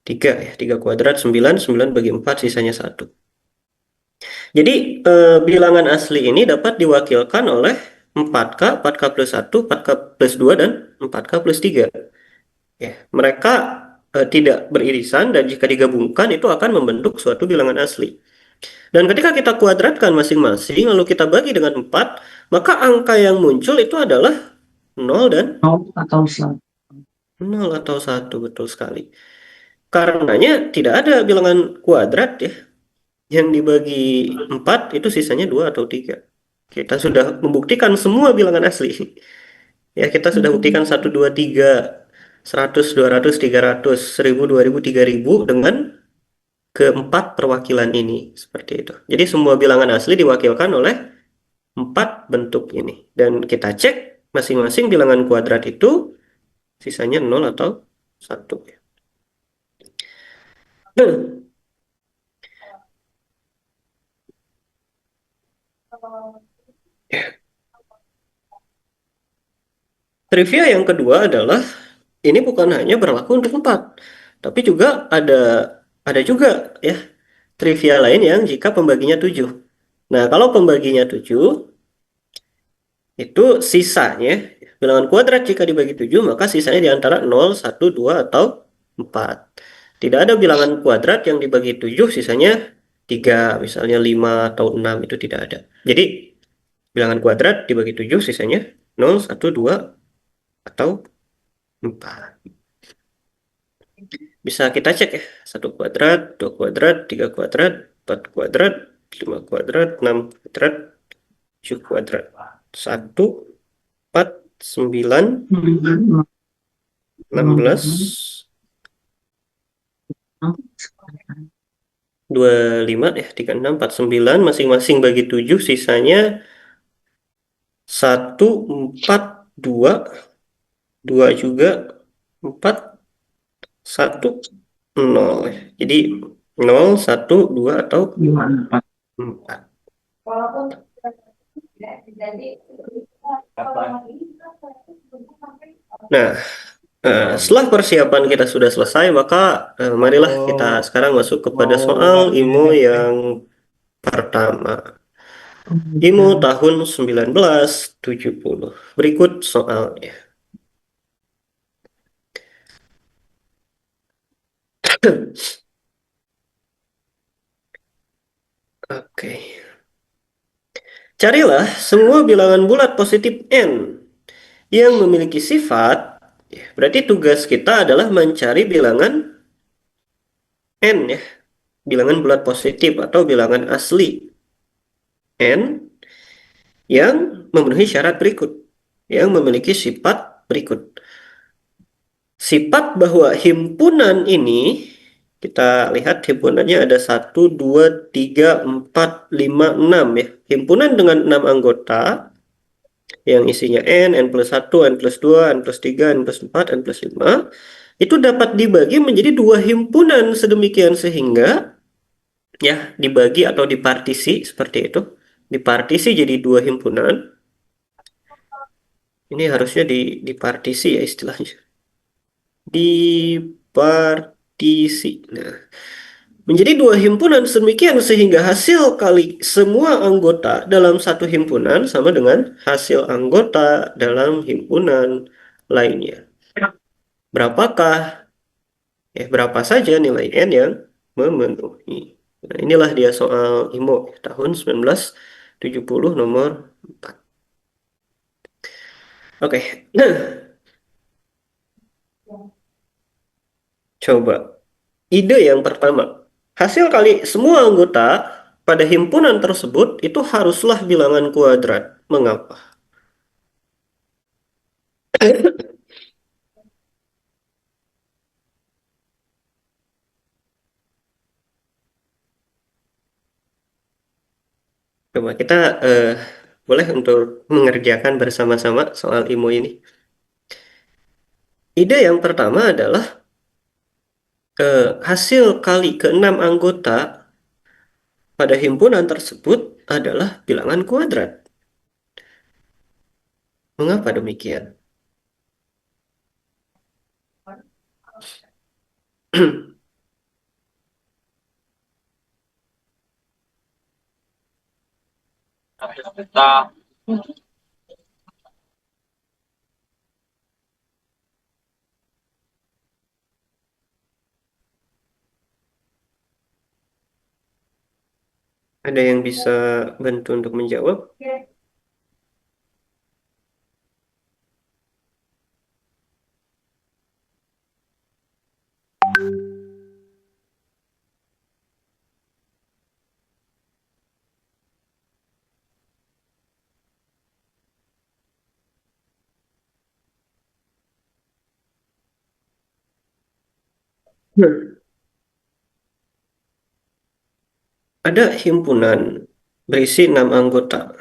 3 ya. 3 kuadrat, 9. 9 bagi 4, sisanya 1. Jadi bilangan asli ini dapat diwakilkan oleh 4K, 4K plus 1, 4K plus 2, dan 4K plus 3. Mereka tidak beririsan dan jika digabungkan itu akan membentuk suatu bilangan asli. Dan ketika kita kuadratkan masing-masing lalu kita bagi dengan 4, maka angka yang muncul itu adalah 0 dan 0 atau 1. 0 atau 1, betul sekali. Karenanya tidak ada bilangan kuadrat ya yang dibagi 4 itu sisanya 2 atau 3. Kita sudah membuktikan semua bilangan asli. Ya, kita sudah buktikan 1, 2, 3, 100, 200, 300, 1000, 2000, 3000 dengan keempat perwakilan ini. Seperti itu. Jadi semua bilangan asli diwakilkan oleh 4 bentuk ini. Dan kita cek masing-masing bilangan kuadrat itu sisanya 0 atau 1. Trivia yang kedua adalah ini bukan hanya berlaku untuk 4, tapi juga ada juga ya trivia lain yang jika pembaginya 7. Nah, kalau pembaginya 7 itu sisanya bilangan kuadrat jika dibagi 7 maka sisanya di antara 0, 1, 2 atau 4. Tidak ada bilangan kuadrat yang dibagi 7 sisanya 3, misalnya 5 atau 6 itu tidak ada. Jadi bilangan kuadrat dibagi 7 sisanya 0, 1, 2 atau 4. Bisa kita cek ya, 1 kuadrat, 2 kuadrat, 3 kuadrat, 4 kuadrat, 5 kuadrat, 6 kuadrat, 7 kuadrat. 1, 4, 9, 16, 25 ya, 3, 6, 4, 9, masing-masing bagi 7, sisanya 1, 4, 2, 2 juga, 4, 1, 0. Jadi 0, 1, 2 atau 4. 4. Nah, setelah persiapan kita sudah selesai, maka marilah kita sekarang masuk kepada soal IMO yang pertama. IMO tahun 1970. Berikut soalnya. Oke. Carilah semua bilangan bulat positif N yang memiliki sifat, berarti tugas kita adalah mencari bilangan N ya, bilangan bulat positif atau bilangan asli N yang memenuhi syarat berikut, yang memiliki sifat berikut. Sifat bahwa himpunan ini, kita lihat himpunannya ada 1, 2, 3, 4, 5, 6 ya. Himpunan dengan 6 anggota yang isinya N plus 1, N plus 2, N plus 3, N plus 4, N plus 5 itu dapat dibagi menjadi 2 himpunan sedemikian sehingga ya dibagi atau dipartisi seperti itu. Dipartisi jadi 2 himpunan. Ini harusnya dipartisi ya istilahnya. Dipartisi. Nah, menjadi 2 himpunan sedemikian sehingga hasil kali semua anggota dalam satu himpunan sama dengan hasil anggota dalam himpunan lainnya. Berapakah? Berapa saja nilai N yang memenuhi. Nah, inilah dia soal IMO tahun 1970 nomor 4. Oke. Coba. Ide yang pertama. Hasil kali semua anggota pada himpunan tersebut itu haruslah bilangan kuadrat. Mengapa? Coba kita boleh untuk mengerjakan bersama-sama soal IMO ini. Ide yang pertama adalah hasil kali ke-6 anggota pada himpunan tersebut adalah bilangan kuadrat. Mengapa demikian? Ada yang bisa bantu untuk menjawab? Ada himpunan berisi 6 anggota.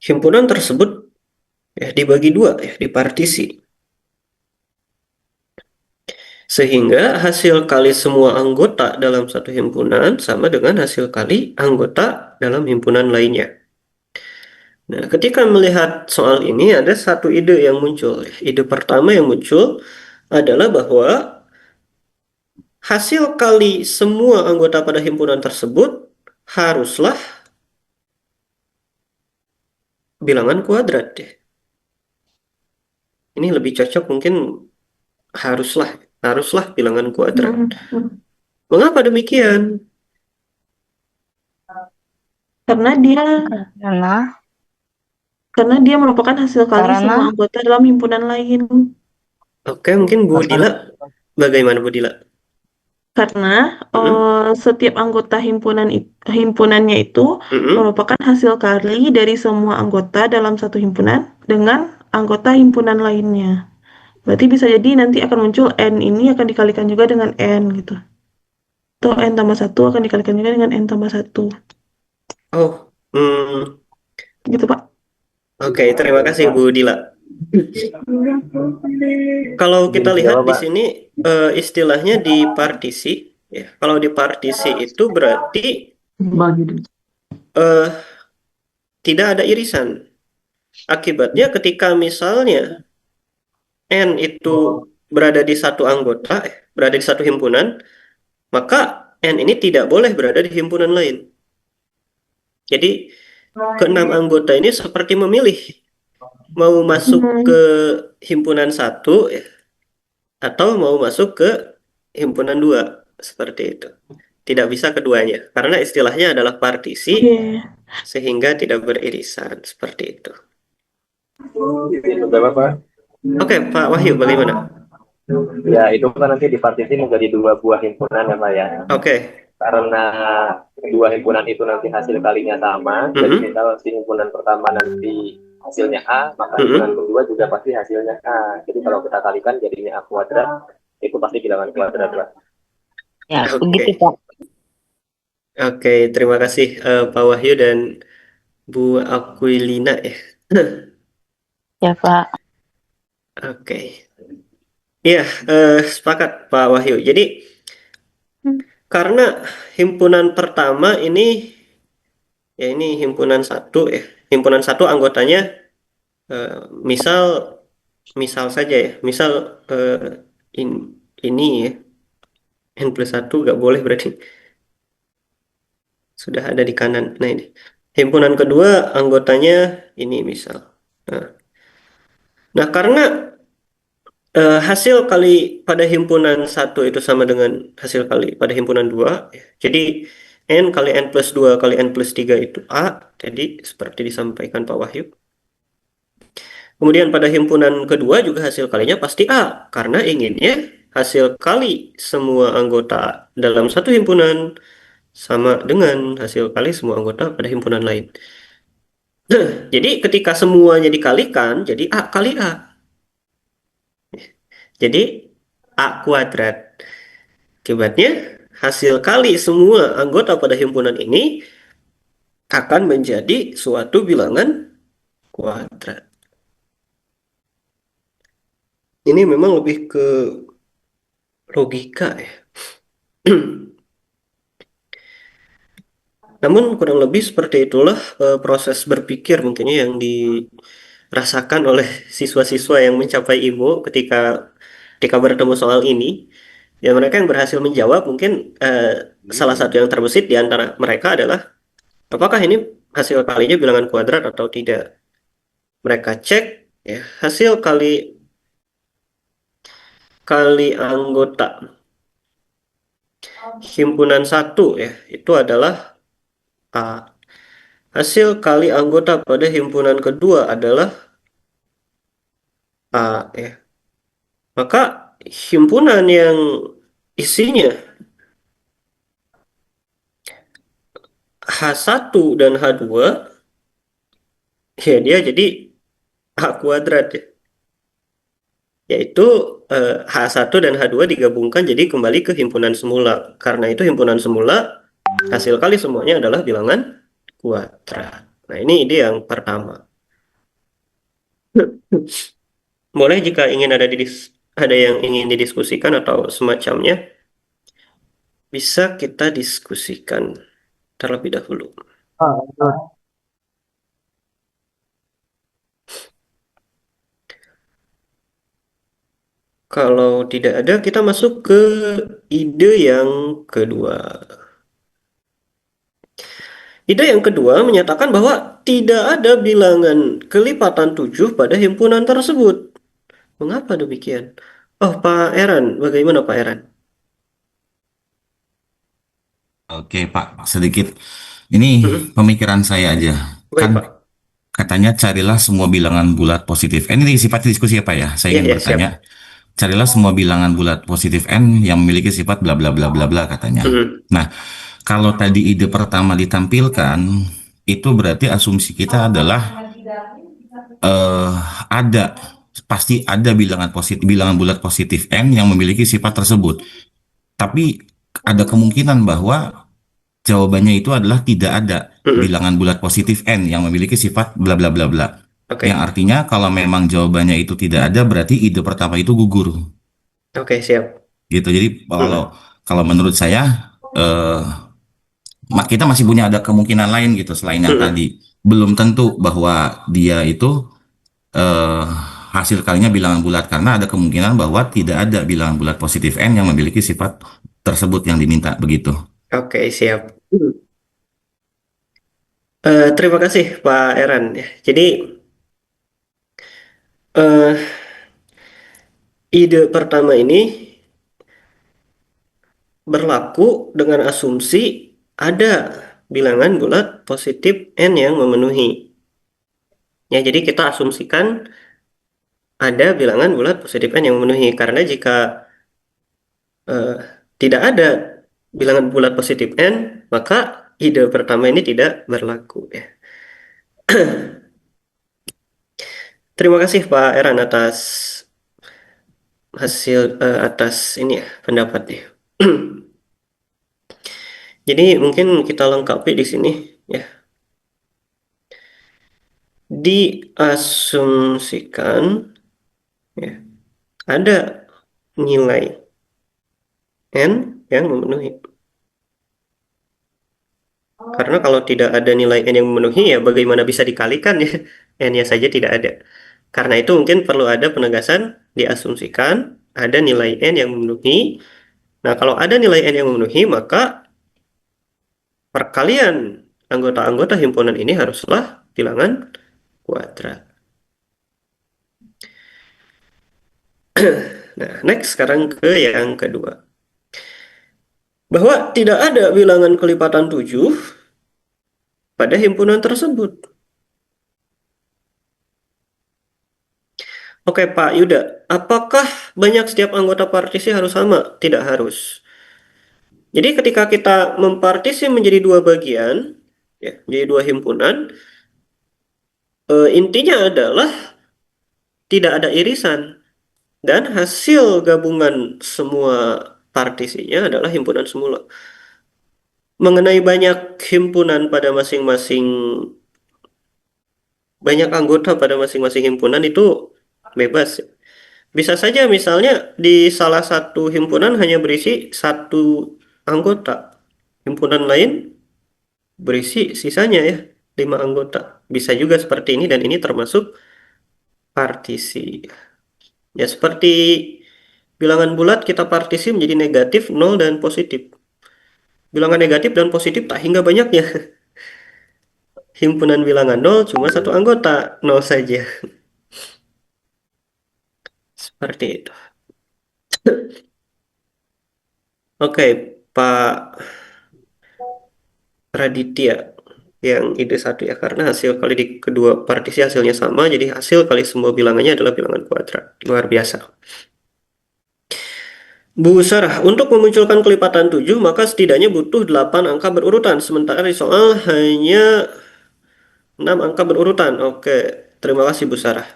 Himpunan tersebut dibagi dua, dipartisi. Sehingga hasil kali semua anggota dalam satu himpunan sama dengan hasil kali anggota dalam himpunan lainnya. Nah, ketika melihat soal ini ada satu ide yang muncul. Ide pertama yang muncul adalah bahwa hasil kali semua anggota pada himpunan tersebut haruslah bilangan kuadrat. Ini lebih cocok mungkin haruslah bilangan kuadrat. Mengapa demikian? Karena dia merupakan hasil kali semua anggota dalam himpunan lain. Oke, mungkin Bu Dila. Bagaimana Bu Dila? Karena setiap anggota himpunannya itu merupakan hasil kali dari semua anggota dalam satu himpunan dengan anggota himpunan lainnya. Berarti bisa jadi nanti akan muncul N ini akan dikalikan juga dengan N gitu. Atau N tambah 1 akan dikalikan juga dengan N tambah 1. Oh, Gitu Pak. Oke, terima kasih Bu Dila. Kalau kita lihat di sini istilahnya di partisi, ya. Kalau di partisi itu berarti tidak ada irisan. Akibatnya ketika misalnya N itu berada di satu anggota, berada di satu himpunan, maka N ini tidak boleh berada di himpunan lain. Jadi keenam anggota ini seperti memilih mau masuk ke himpunan 1 atau mau masuk ke himpunan 2 seperti itu. Tidak bisa keduanya karena istilahnya adalah partisi sehingga tidak beririsan seperti itu. Oke, Pak Wahyu bagaimana? Ya, itu kan nanti dipartisi menjadi 2 buah himpunan ya, Pak ya. Oke. Karena kedua himpunan itu nanti hasil kalinya sama, jadi misal si himpunan pertama nanti hasilnya A, maka himpunan kedua juga pasti hasilnya A. Jadi kalau kita kalikan jadinya A kuadrat, itu pasti bilangan kuadrat, Pak. Ya, Oke. begitu Pak. Oke, terima kasih Pak Wahyu dan Bu Aquilina ya. Ya Pak. Oke. Iya, sepakat Pak Wahyu. Jadi karena himpunan pertama ini ya ini himpunan 1 ya. Himpunan 1 anggotanya misal saja ya. Misal ini ya. N+1 nggak boleh berarti sudah ada di kanan. Nah ini. Himpunan kedua anggotanya ini misal. Nah karena hasil kali pada himpunan 1 itu sama dengan hasil kali pada himpunan 2. Jadi N kali N+2 kali N+3 itu A. Jadi seperti disampaikan Pak Wahyu. Kemudian pada himpunan kedua juga hasil kalinya pasti A. Karena inginnya hasil kali semua anggota dalam satu himpunan sama dengan hasil kali semua anggota pada himpunan lain. Jadi ketika semuanya dikalikan, jadi A kali A. Jadi A kuadrat. Akibatnya hasil kali semua anggota pada himpunan ini akan menjadi suatu bilangan kuadrat. Ini memang lebih ke logika ya. Namun kurang lebih seperti itulah proses berpikir mungkinnya yang dirasakan oleh siswa-siswa yang mencapai IMO ketika bertemu soal ini. Ya mereka yang berhasil menjawab mungkin salah satu yang terbesit di antara mereka adalah apakah ini hasil kalinya bilangan kuadrat atau tidak. Mereka cek ya hasil kali anggota himpunan 1 ya, itu adalah A. Hasil kali anggota pada himpunan kedua adalah A ya. Maka himpunan yang isinya H1 dan H2 ya dia jadi A kuadrat ya. Yaitu H1 dan H2 digabungkan jadi kembali ke himpunan semula. Karena itu himpunan semula hasil kali semuanya adalah bilangan kuadrat. Nah, ini ide yang pertama. Boleh jika ingin ada yang ingin didiskusikan atau semacamnya, bisa kita diskusikan terlebih dahulu. Kalau tidak ada, kita masuk ke ide yang kedua. Ide yang kedua menyatakan bahwa tidak ada bilangan kelipatan 7 pada himpunan tersebut. Mengapa demikian? Oh, Pak Eran, bagaimana Pak Eran? Oke, Pak, sedikit. Ini pemikiran saya aja. Baik, Kan Pak. katanya carilah semua bilangan bulat positif N. Ini sifatnya diskusi apa ya? Saya Iya, ingin iya, bertanya. Carilah semua bilangan bulat positif N yang memiliki sifat bla bla bla bla bla katanya. Nah, kalau tadi ide pertama ditampilkan, itu berarti asumsi kita adalah ada pasti ada bilangan bulat positif N yang memiliki sifat tersebut. Tapi ada kemungkinan bahwa jawabannya itu adalah tidak ada bilangan bulat positif N yang memiliki sifat bla bla bla bla. Oke. Yang artinya kalau memang jawabannya itu tidak ada, berarti ide pertama itu gugur. Oke, siap. Gitu. Jadi kalau menurut saya kita masih punya ada kemungkinan lain gitu selain yang tadi. Belum tentu bahwa dia itu hasil kalinya bilangan bulat, karena ada kemungkinan bahwa tidak ada bilangan bulat positif N yang memiliki sifat tersebut yang diminta begitu. Oke, siap. Terima kasih Pak Eran. Jadi ide pertama ini berlaku dengan asumsi ada bilangan bulat positif N yang memenuhi. Ya, jadi kita asumsikan ada bilangan bulat positif N yang memenuhi. Karena jika tidak ada bilangan bulat positif N, maka ide pertama ini tidak berlaku. Ya. Terima kasih Pak Eran atas atas ini ya pendapatnya. Jadi mungkin kita lengkapi di sini ya. Diasumsikan ya, ada nilai N yang memenuhi. Karena kalau tidak ada nilai N yang memenuhi, ya bagaimana bisa dikalikan ya? N-nya saja tidak ada. Karena itu mungkin perlu ada penegasan, diasumsikan ada nilai N yang memenuhi. Nah, kalau ada nilai N yang memenuhi, maka perkalian anggota-anggota himpunan ini haruslah bilangan kuadrat. Nah, next sekarang ke yang kedua. Bahwa tidak ada bilangan kelipatan 7 pada himpunan tersebut. Oke Pak Yuda, apakah banyak setiap anggota partisi harus sama? Tidak harus. Jadi ketika kita mempartisi menjadi dua bagian, ya, menjadi dua himpunan, intinya adalah tidak ada irisan. Dan hasil gabungan semua partisinya adalah himpunan semula. Mengenai banyak himpunan pada banyak anggota pada masing-masing himpunan itu bebas. Bisa saja misalnya di salah satu himpunan hanya berisi satu anggota. Himpunan lain berisi sisanya ya, 5 anggota. Bisa juga seperti ini dan ini termasuk partisi. Ya seperti bilangan bulat kita partisi menjadi negatif, 0, dan positif. Bilangan negatif dan positif tak hingga banyaknya. Himpunan bilangan 0 cuma satu anggota, 0 saja. Seperti itu. Oke, Pak Raditya yang ide 1 ya, karena hasil kali di kedua partisi hasilnya sama, jadi hasil kali semua bilangannya adalah bilangan kuadrat. Luar biasa. Bu Sarah, untuk memunculkan kelipatan 7, maka setidaknya butuh 8 angka berurutan, sementara di soal hanya 6 angka berurutan. Oke, terima kasih Bu Sarah.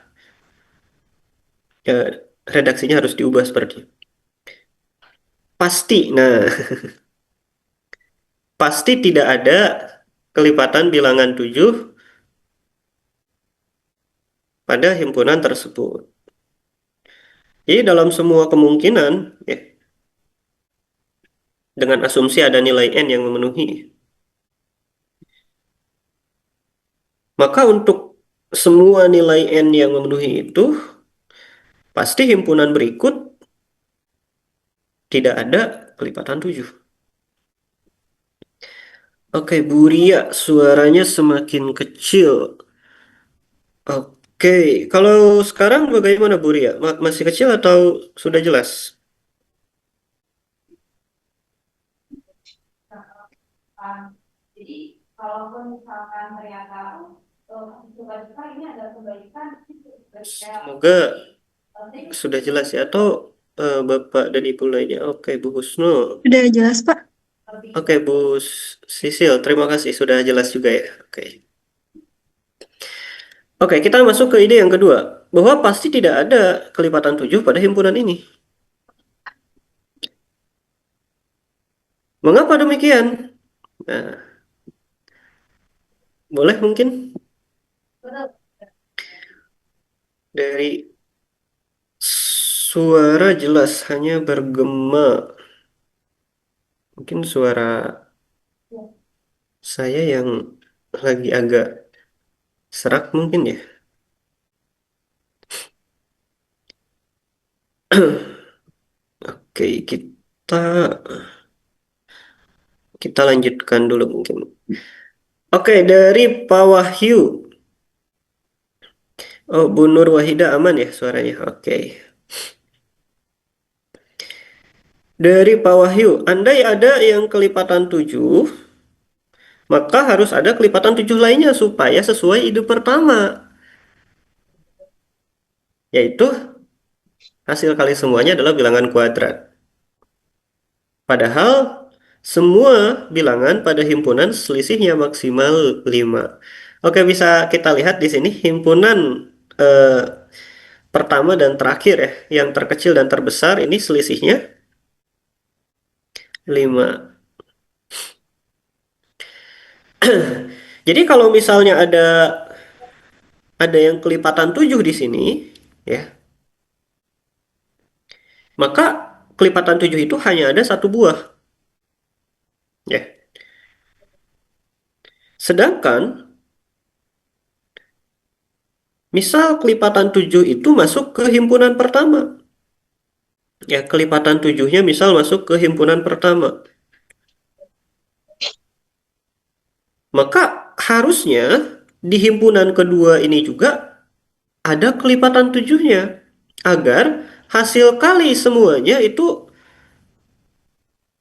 Ya, redaksinya harus diubah seperti itu. Pasti, nah, pasti tidak ada kelipatan bilangan 7 pada himpunan tersebut. Jadi dalam semua kemungkinan, ya, dengan asumsi ada nilai N yang memenuhi, maka untuk semua nilai N yang memenuhi itu, pasti himpunan berikut tidak ada kelipatan 7. Oke, Bu Ria, suaranya semakin kecil. Oke, kalau sekarang bagaimana Bu Ria? Masih kecil atau sudah jelas? Jadi kalaupun misalkan ternyata suka-suka ini ada kebaikan, Semoga sudah jelas ya, atau Bapak dan Ibu lainnya. Oke, Bu Husnu. Sudah jelas, Pak? Oke, Bu Sisil, terima kasih sudah jelas juga ya. Oke. Oke, kita masuk ke ide yang kedua, bahwa pasti tidak ada kelipatan 7 pada himpunan ini. Mengapa demikian? Nah, boleh mungkin dari suara jelas hanya bergema. Mungkin suara saya yang lagi agak serak mungkin ya. Oke, kita lanjutkan dulu mungkin. Oke, dari Pak Wahyu. Oh, Bu Nur Wahida aman ya suaranya. Oke. Dari Pak Wahyu, andai ada yang kelipatan 7, maka harus ada kelipatan 7 lainnya supaya sesuai ide pertama. Yaitu hasil kali semuanya adalah bilangan kuadrat. Padahal semua bilangan pada himpunan selisihnya maksimal 5. Oke, bisa kita lihat di sini himpunan pertama dan terakhir ya, yang terkecil dan terbesar ini selisihnya 5. Jadi kalau misalnya ada yang kelipatan 7 di sini ya, maka kelipatan 7 itu hanya ada 1 buah. Ya. Sedangkan misal kelipatan 7 itu masuk ke himpunan pertama. Ya, kelipatan 7-nya misal masuk ke himpunan pertama. Maka harusnya di himpunan kedua ini juga ada kelipatan 7-nya. Agar hasil kali semuanya itu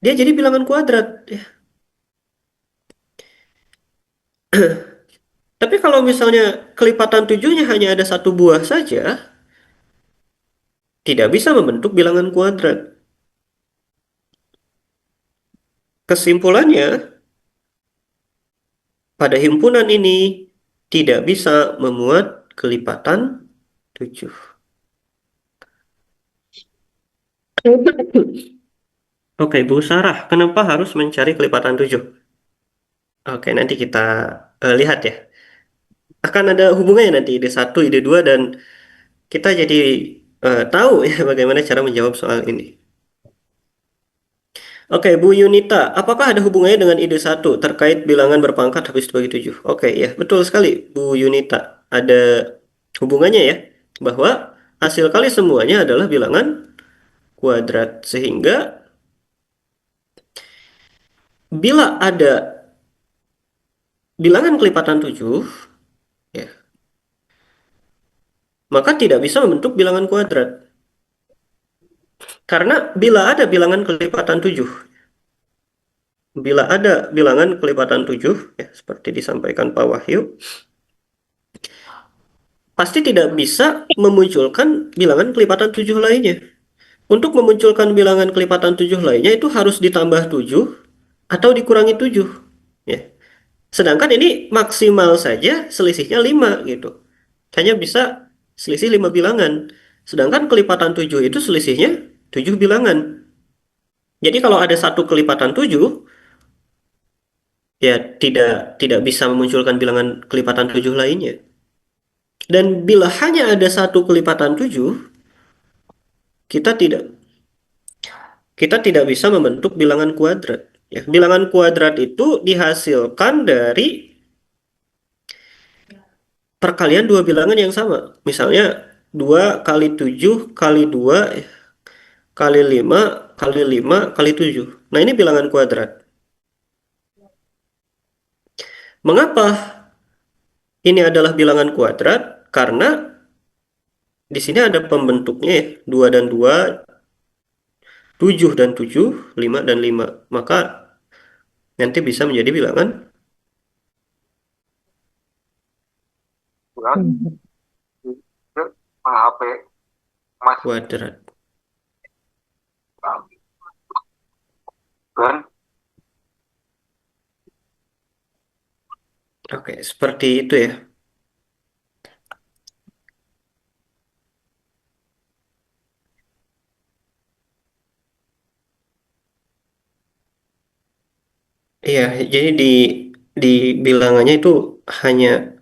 dia jadi bilangan kuadrat. Ya. Tapi kalau misalnya kelipatan 7-nya hanya ada 1 buah saja, tidak bisa membentuk bilangan kuadrat. Kesimpulannya, pada himpunan ini tidak bisa memuat kelipatan 7. Oke, Bu Sarah, kenapa harus mencari kelipatan 7? Oke, nanti kita lihat ya. Akan ada hubungannya nanti ide 1, ide 2, dan kita jadi tahu ya bagaimana cara menjawab soal ini. Oke, Bu Yunita, apakah ada hubungannya dengan ide 1 terkait bilangan berpangkat habis dibagi 7? Oke, ya, betul sekali Bu Yunita. Ada hubungannya ya, bahwa hasil kali semuanya adalah bilangan kuadrat. Sehingga bila ada bilangan kelipatan 7, ya, maka tidak bisa membentuk bilangan kuadrat. Karena bila ada bilangan kelipatan 7, bila ada bilangan kelipatan 7, ya, seperti disampaikan Pak Wahyu, pasti tidak bisa memunculkan bilangan kelipatan 7 lainnya. Untuk memunculkan bilangan kelipatan 7 lainnya itu harus ditambah 7 atau dikurangi 7. Ya. Sedangkan ini maksimal saja selisihnya 5 gitu. Hanya bisa selisih 5 bilangan. Sedangkan kelipatan 7 itu selisihnya 7 bilangan. Jadi kalau ada satu kelipatan 7, ya tidak bisa memunculkan bilangan kelipatan 7 lainnya. Dan bila hanya ada satu kelipatan 7, kita tidak bisa membentuk bilangan kuadrat. Ya, bilangan kuadrat itu dihasilkan dari perkalian dua bilangan yang sama. Misalnya 2 kali 7 kali 2 kali 5 kali 5 kali 7. Nah, ini bilangan kuadrat. Mengapa ini adalah bilangan kuadrat? Karena di sini ada pembentuknya ya, 2 dan 2, 7 dan 7, 5 dan 5. Maka nanti bisa menjadi bilangan kuadrat. Oke, seperti itu ya. Iya, jadi di bilangannya itu hanya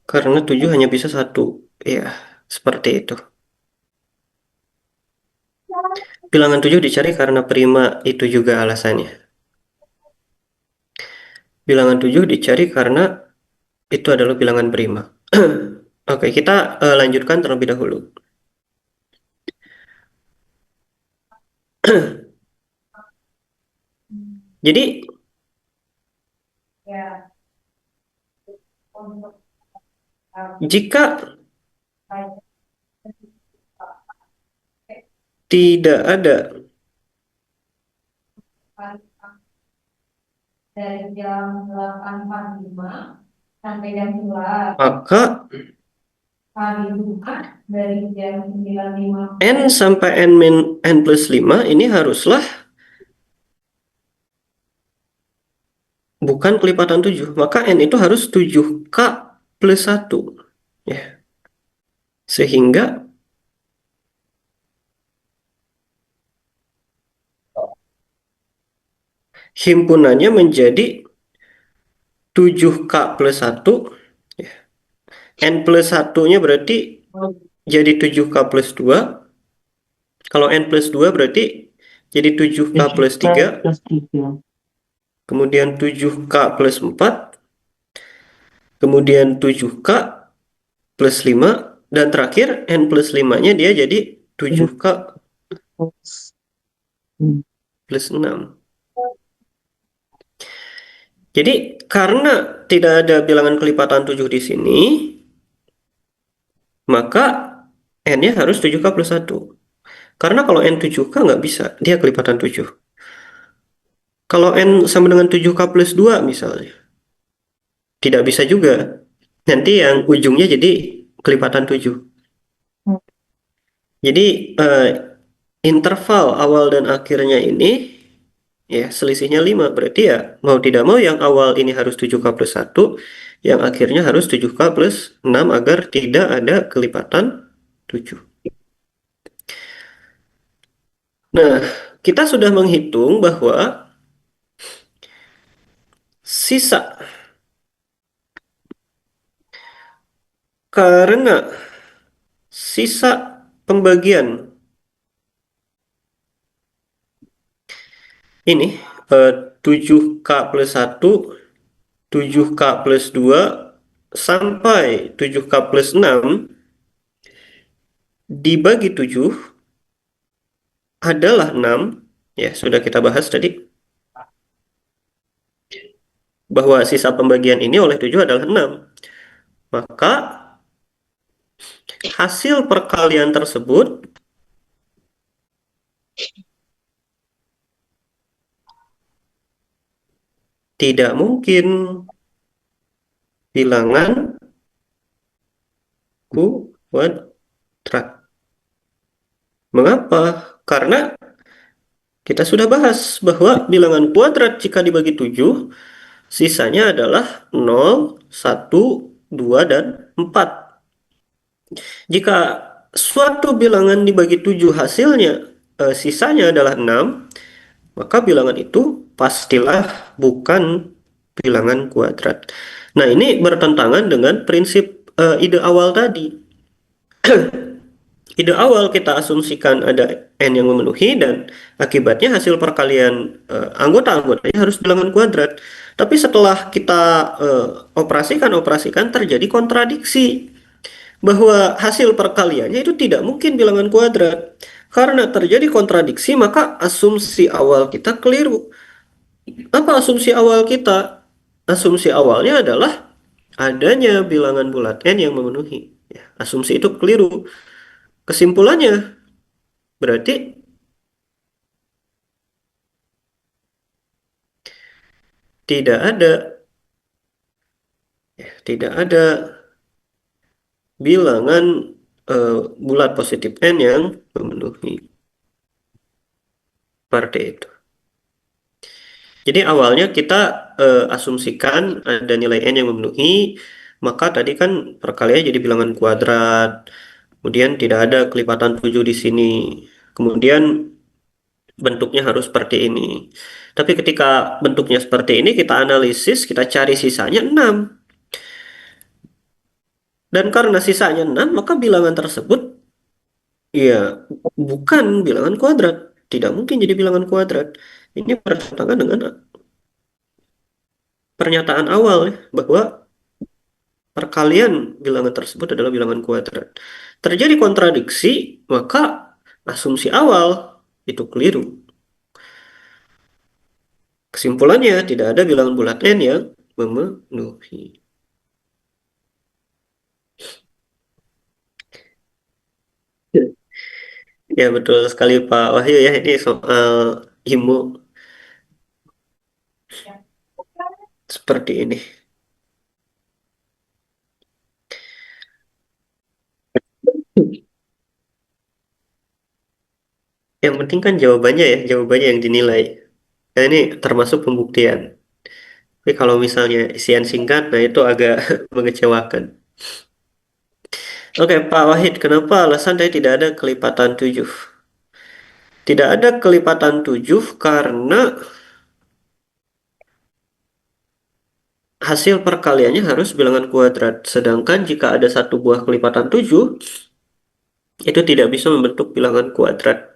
karena 7 hanya bisa satu. Iya, seperti itu. Bilangan 7 dicari karena prima, itu juga alasannya. Bilangan 7 dicari karena itu adalah bilangan prima. Oke, kita lanjutkan terlebih dahulu. Jadi jika tidak ada dari jam 8.45 sampai jam 11, maka hari Jumat dari jam 9.5 N sampai N plus 5 ini haruslah bukan kelipatan 7. Maka N itu harus 7K plus 1. Ya. Sehingga himpunannya menjadi 7K plus 1. Ya. N plus 1-nya berarti jadi 7K plus 2. Kalau N plus 2 berarti jadi 7K plus 3. Kemudian 7K plus 4. Kemudian 7K plus 5. Dan terakhir N plus 5-nya dia jadi 7K plus 6. Jadi karena tidak ada bilangan kelipatan 7 di sini, maka N-nya harus 7K plus 1. Karena kalau N 7K nggak bisa, dia kelipatan 7. Kalau N sama dengan 7K plus 2 misalnya, tidak bisa juga. Nanti yang ujungnya jadi kelipatan 7. Jadi interval awal dan akhirnya ini ya selisihnya 5. Berarti ya mau tidak mau yang awal ini harus 7K plus 1, yang akhirnya harus 7K plus 6 agar tidak ada kelipatan 7. Nah, kita sudah menghitung bahwa sisa karena sisa pembagian ini 7K plus 1, 7K plus 2, sampai 7K plus 6 dibagi 7 adalah 6. Ya, sudah kita bahas tadi. Bahwa sisa pembagian ini oleh 7 adalah 6. Maka hasil perkalian tersebut tidak mungkin bilangan kuadrat. Mengapa? Karena kita sudah bahas bahwa bilangan kuadrat jika dibagi 7, sisanya adalah 0, 1, 2, dan 4. Jika suatu bilangan dibagi 7 hasilnya sisanya adalah 6, maka bilangan itu pastilah bukan bilangan kuadrat. Nah, ini bertentangan dengan prinsip ide awal tadi. Ide awal kita asumsikan ada n yang memenuhi dan akibatnya hasil perkalian anggota-anggotanya harus bilangan kuadrat. Tapi setelah kita operasikan terjadi kontradiksi bahwa hasil perkaliannya itu tidak mungkin bilangan kuadrat. Karena terjadi kontradiksi, maka asumsi awal kita keliru. Apa asumsi awal kita? Asumsi awalnya adalah adanya bilangan bulat n yang memenuhi. Ya, asumsi itu keliru. Kesimpulannya berarti tidak ada bilangan bulat positif n yang memenuhi. Seperti itu. Jadi awalnya kita asumsikan ada nilai n yang memenuhi, maka tadi kan perkaliannya jadi bilangan kuadrat. Kemudian tidak ada kelipatan 7 di sini. Kemudian bentuknya harus seperti ini. Tapi ketika bentuknya seperti ini, kita analisis, kita cari sisanya 6. Dan karena sisanya 6, maka bilangan tersebut ya bukan bilangan kuadrat. Tidak mungkin jadi bilangan kuadrat. Ini bertentangan dengan pernyataan awal ya, bahwa perkalian bilangan tersebut adalah bilangan kuadrat. Terjadi kontradiksi, maka asumsi awal itu keliru. Kesimpulannya, tidak ada bilangan bulat n yang memenuhi. Ya, betul sekali Pak Wahyu ya, ini soal IMU seperti ini. Yang penting kan jawabannya ya, jawabannya yang dinilai. Nah, ini termasuk pembuktian. Tapi kalau misalnya isian singkat, nah itu agak mengecewakan. Oke, Pak Wahid, kenapa alasan tadi tidak ada kelipatan 7? Tidak ada kelipatan 7 karena hasil perkaliannya harus bilangan kuadrat. Sedangkan jika ada satu buah kelipatan 7, itu tidak bisa membentuk bilangan kuadrat.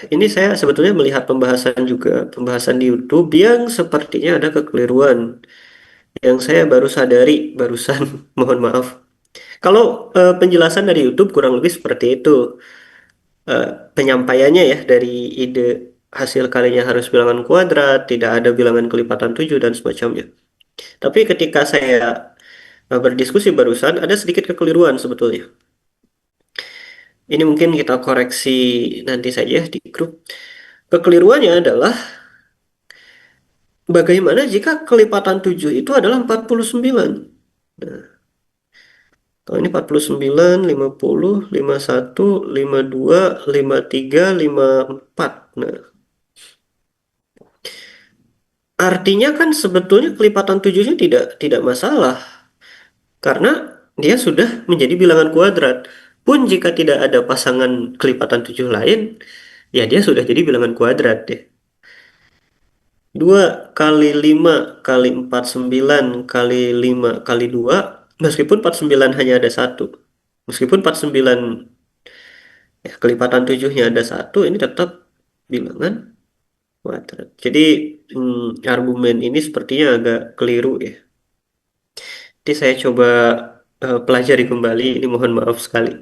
Ini saya sebetulnya melihat pembahasan di YouTube yang sepertinya ada kekeliruan yang saya baru sadari barusan. Mohon maaf. Kalau penjelasan dari YouTube kurang lebih seperti itu. Penyampaiannya ya dari ide hasil kalinya harus bilangan kuadrat, tidak ada bilangan kelipatan 7 dan semacamnya. Tapi ketika saya berdiskusi barusan, ada sedikit kekeliruan sebetulnya. Ini mungkin kita koreksi nanti saja di grup. Kekeliruannya adalah bagaimana jika kelipatan 7 itu adalah 49. Nah, kalau ini 49, 50, 51, 52, 53, 54. Nah, artinya kan sebetulnya kelipatan 7-nya tidak masalah. Karena dia sudah menjadi bilangan kuadrat. Pun jika tidak ada pasangan kelipatan 7 lain, ya dia sudah jadi bilangan kuadrat ya. 2 kali 5 kali 49 kali 5 kali 2, meskipun 49 hanya ada 1. Meskipun 49 ya, kelipatan 7-nya ada 1, ini tetap bilangan kuadrat. Jadi argumen ini sepertinya agak keliru ya. Jadi saya coba pelajari kembali, ini mohon maaf sekali.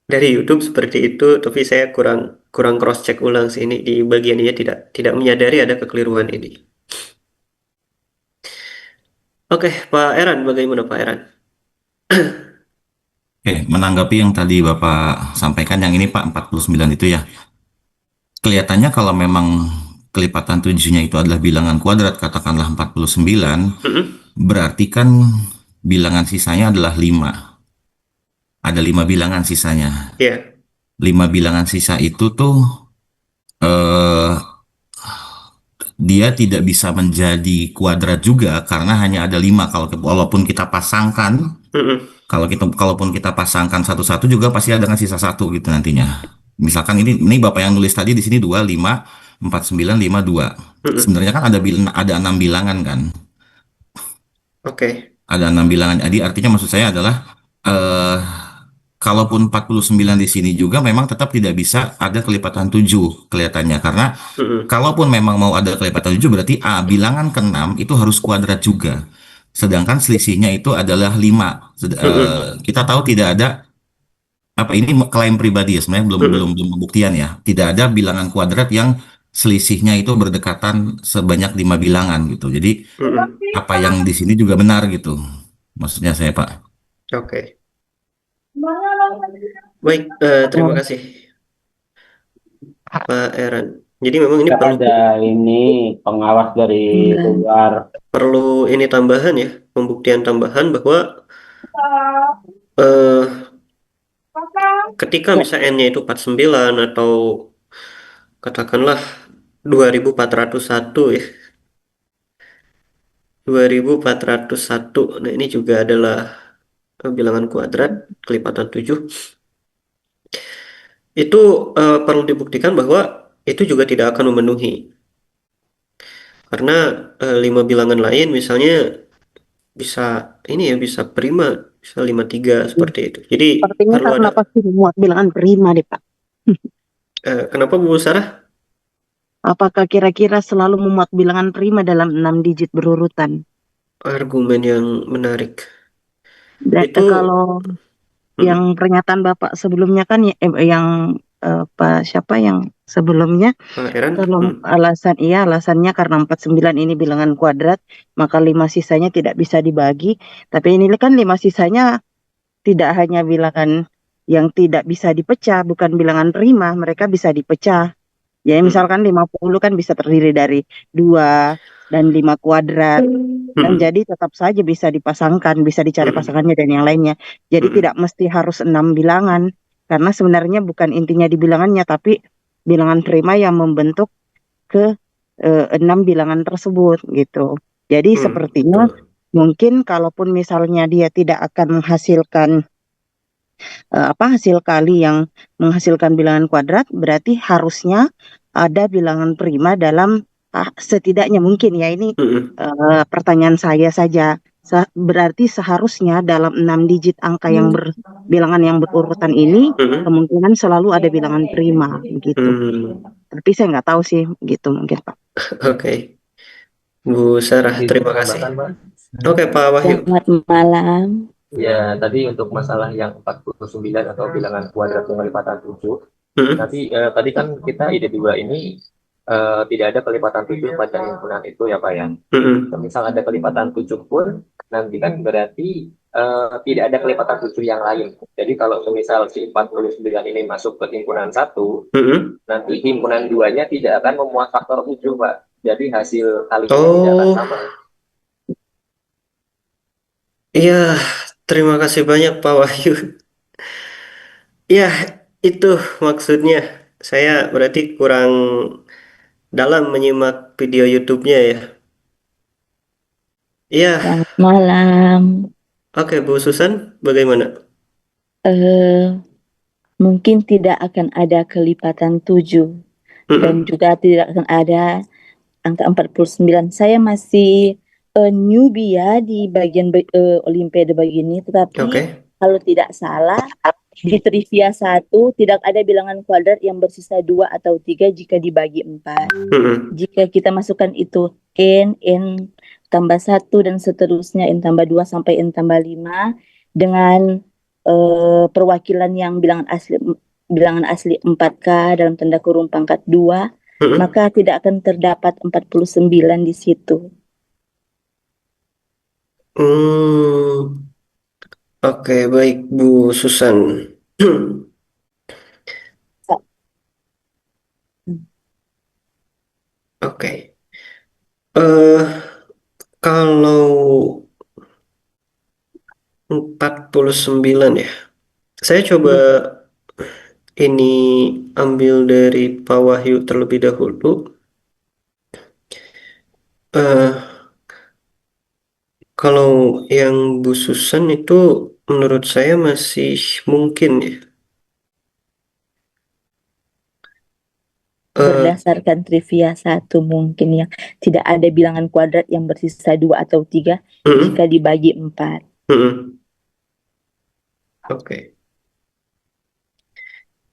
Dari YouTube seperti itu, tapi saya kurang cross check ulang sih, ini di bagian ini tidak menyadari ada kekeliruan ini. Oke, Pak Eran, bagaimana Pak Eran? Oke, menanggapi yang tadi Bapak sampaikan yang ini Pak 49 itu ya. Kelihatannya kalau memang kelipatan tujuhnya itu adalah bilangan kuadrat, katakanlah 49, Mm-mm. berarti kan bilangan sisanya adalah 5. Ada 5 bilangan sisanya. Ya. 5 bilangan sisa itu tuh eh, dia tidak bisa menjadi kuadrat juga karena hanya ada 5. Kalau walaupun kita pasangkan, Mm-mm. kalaupun kita pasangkan satu-satu juga pasti ada kan sisa 1 gitu nantinya. Misalkan ini Bapak yang nulis tadi di sini 2, 5, 4, 9, 5, 2. Mm-mm. Sebenarnya kan ada 6 bilangan kan. Oke. Ada 6 bilangan. Jadi artinya maksud saya adalah eh kalaupun 49 di sini juga memang tetap tidak bisa ada kelipatan 7 kelihatannya karena Mm-mm. kalaupun memang mau ada kelipatan 7 berarti bilangan ke-6 itu harus kuadrat juga. Sedangkan selisihnya itu adalah 5. Mm-mm. Kita tahu tidak ada ini klaim pribadi ya sebenarnya belum belum Mm-mm. belum pembuktian ya. Tidak ada bilangan kuadrat yang selisihnya itu berdekatan sebanyak 5 bilangan gitu. Jadi Mm-mm. apa yang di sini juga benar gitu. Maksudnya saya Pak. Oke. Baik, terima kasih Pak Eran. Jadi memang ini Nggak ada ini pengawas dari luar. perlu ini tambahan ya, pembuktian tambahan bahwa eh, ketika misalnya N-nya itu 49 atau katakanlah 2401 ya. 2401. Nah, ini juga adalah bilangan kuadrat kelipatan 7. Itu perlu dibuktikan bahwa itu juga tidak akan memenuhi. Karena 5 bilangan lain misalnya bisa ini ya, bisa prima, bisa 53 seperti itu. Jadi Sepertinya perlu karena ada pasti muat bilangan prima deh, Pak. kenapa Bu Sarah? Apakah kira-kira selalu memuat bilangan prima dalam 6 digit berurutan? Argumen yang menarik. Dan Itu kalau yang pernyataan Bapak sebelumnya kan yang Pak siapa yang sebelumnya Pak Eran, kalau alasannya karena 49 ini bilangan kuadrat maka 5 sisanya tidak bisa dibagi, tapi ini kan 5 sisanya tidak hanya bilangan yang tidak bisa dipecah, bukan bilangan prima, mereka bisa dipecah. Ya misalkan 50 kan bisa terdiri dari 2 dan 5 kuadrat. Dan jadi tetap saja bisa dipasangkan, bisa dicari pasangannya dan yang lainnya. Jadi tidak mesti harus 6 bilangan. Karena sebenarnya bukan intinya di bilangannya, tapi bilangan prima yang membentuk ke 6 bilangan tersebut gitu. Jadi sepertinya mungkin kalaupun misalnya dia tidak akan menghasilkan hasil kali yang menghasilkan bilangan kuadrat, berarti harusnya ada bilangan prima dalam setidaknya mungkin ya ini pertanyaan saya saja. Berarti seharusnya dalam 6 digit angka yang bilangan yang berurutan ini kemungkinan selalu ada bilangan prima gitu. Tapi saya nggak tahu sih gitu mungkin Pak. Oke. Bu Sarah, terima kasih. Oke, Pak Wahyu. Selamat malam. Ya, tadi untuk masalah yang 49 atau bilangan kuadrat kelipatan 7, nanti tadi kan kita ide 2 ini tidak ada kelipatan 7 pada himpunan itu ya Pak ya. Misal ada kelipatan 7 pun, nanti kan berarti tidak ada kelipatan 7 yang lain. Jadi kalau misal si 49 ini masuk ke himpunan 1, nanti himpunan 2-nya tidak akan memuat faktor 7 Pak. Jadi hasil kalinya tidak akan sama. Iya, terima kasih banyak Pak Wahyu. Ya, itu maksudnya. Saya berarti kurang dalam menyimak video YouTube-nya ya. Iya. Selamat malam. Oke, Bu Susan, bagaimana? Mungkin tidak akan ada kelipatan 7 dan juga tidak akan ada angka 49. Saya masih newbie ya di bagian Olimpiade begini, tetapi kalau tidak salah di trivia 1 tidak ada bilangan kuadrat yang bersisa 2 atau 3 jika dibagi 4. Jika kita masukkan itu N tambah 1 dan seterusnya N tambah 2 sampai N tambah 5 dengan perwakilan yang bilangan asli 4K dalam tanda kurung pangkat 2, maka tidak akan terdapat 49 di situ. Hmm, oke, baik Bu Susan. Oke. eh Kalau 49 ya. Saya coba ini ambil dari Pak Wahyu terlebih dahulu. eh Kalau yang Bu Susan itu menurut saya masih mungkin ya. Eh, Berdasarkan trivia satu mungkin yang tidak ada bilangan kuadrat yang bersisa 2 atau 3 jika mm, dibagi 4. mm. Oke.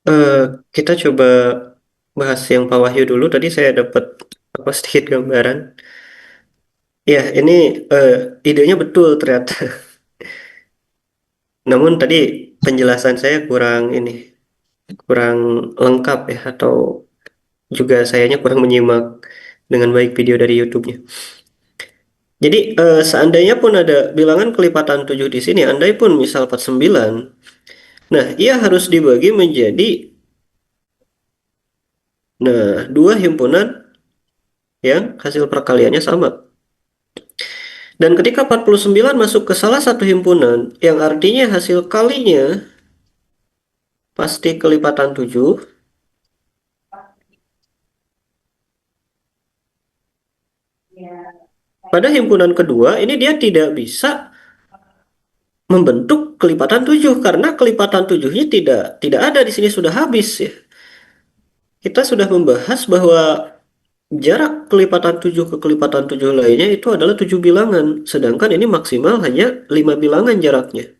Eh, kita coba bahas yang Pak Wahyu dulu. Tadi saya dapat apa sedikit gambaran. Ya, ini eh, idenya betul ternyata. Namun tadi penjelasan saya kurang lengkap ya, atau juga sayanya kurang menyimak dengan baik video dari YouTube-nya. Jadi seandainya pun ada bilangan kelipatan 7 di sini, andai pun misal 49, nah ia harus dibagi menjadi dua himpunan yang hasil perkaliannya sama. Dan ketika 49 masuk ke salah satu himpunan yang artinya hasil kalinya pasti kelipatan 7, pada himpunan kedua ini dia tidak bisa membentuk kelipatan 7 karena kelipatan 7-nya tidak ada di sini, sudah habis ya. Kita sudah membahas bahwa jarak kelipatan 7 ke kelipatan 7 lainnya itu adalah 7 bilangan, sedangkan ini maksimal hanya 5 bilangan jaraknya.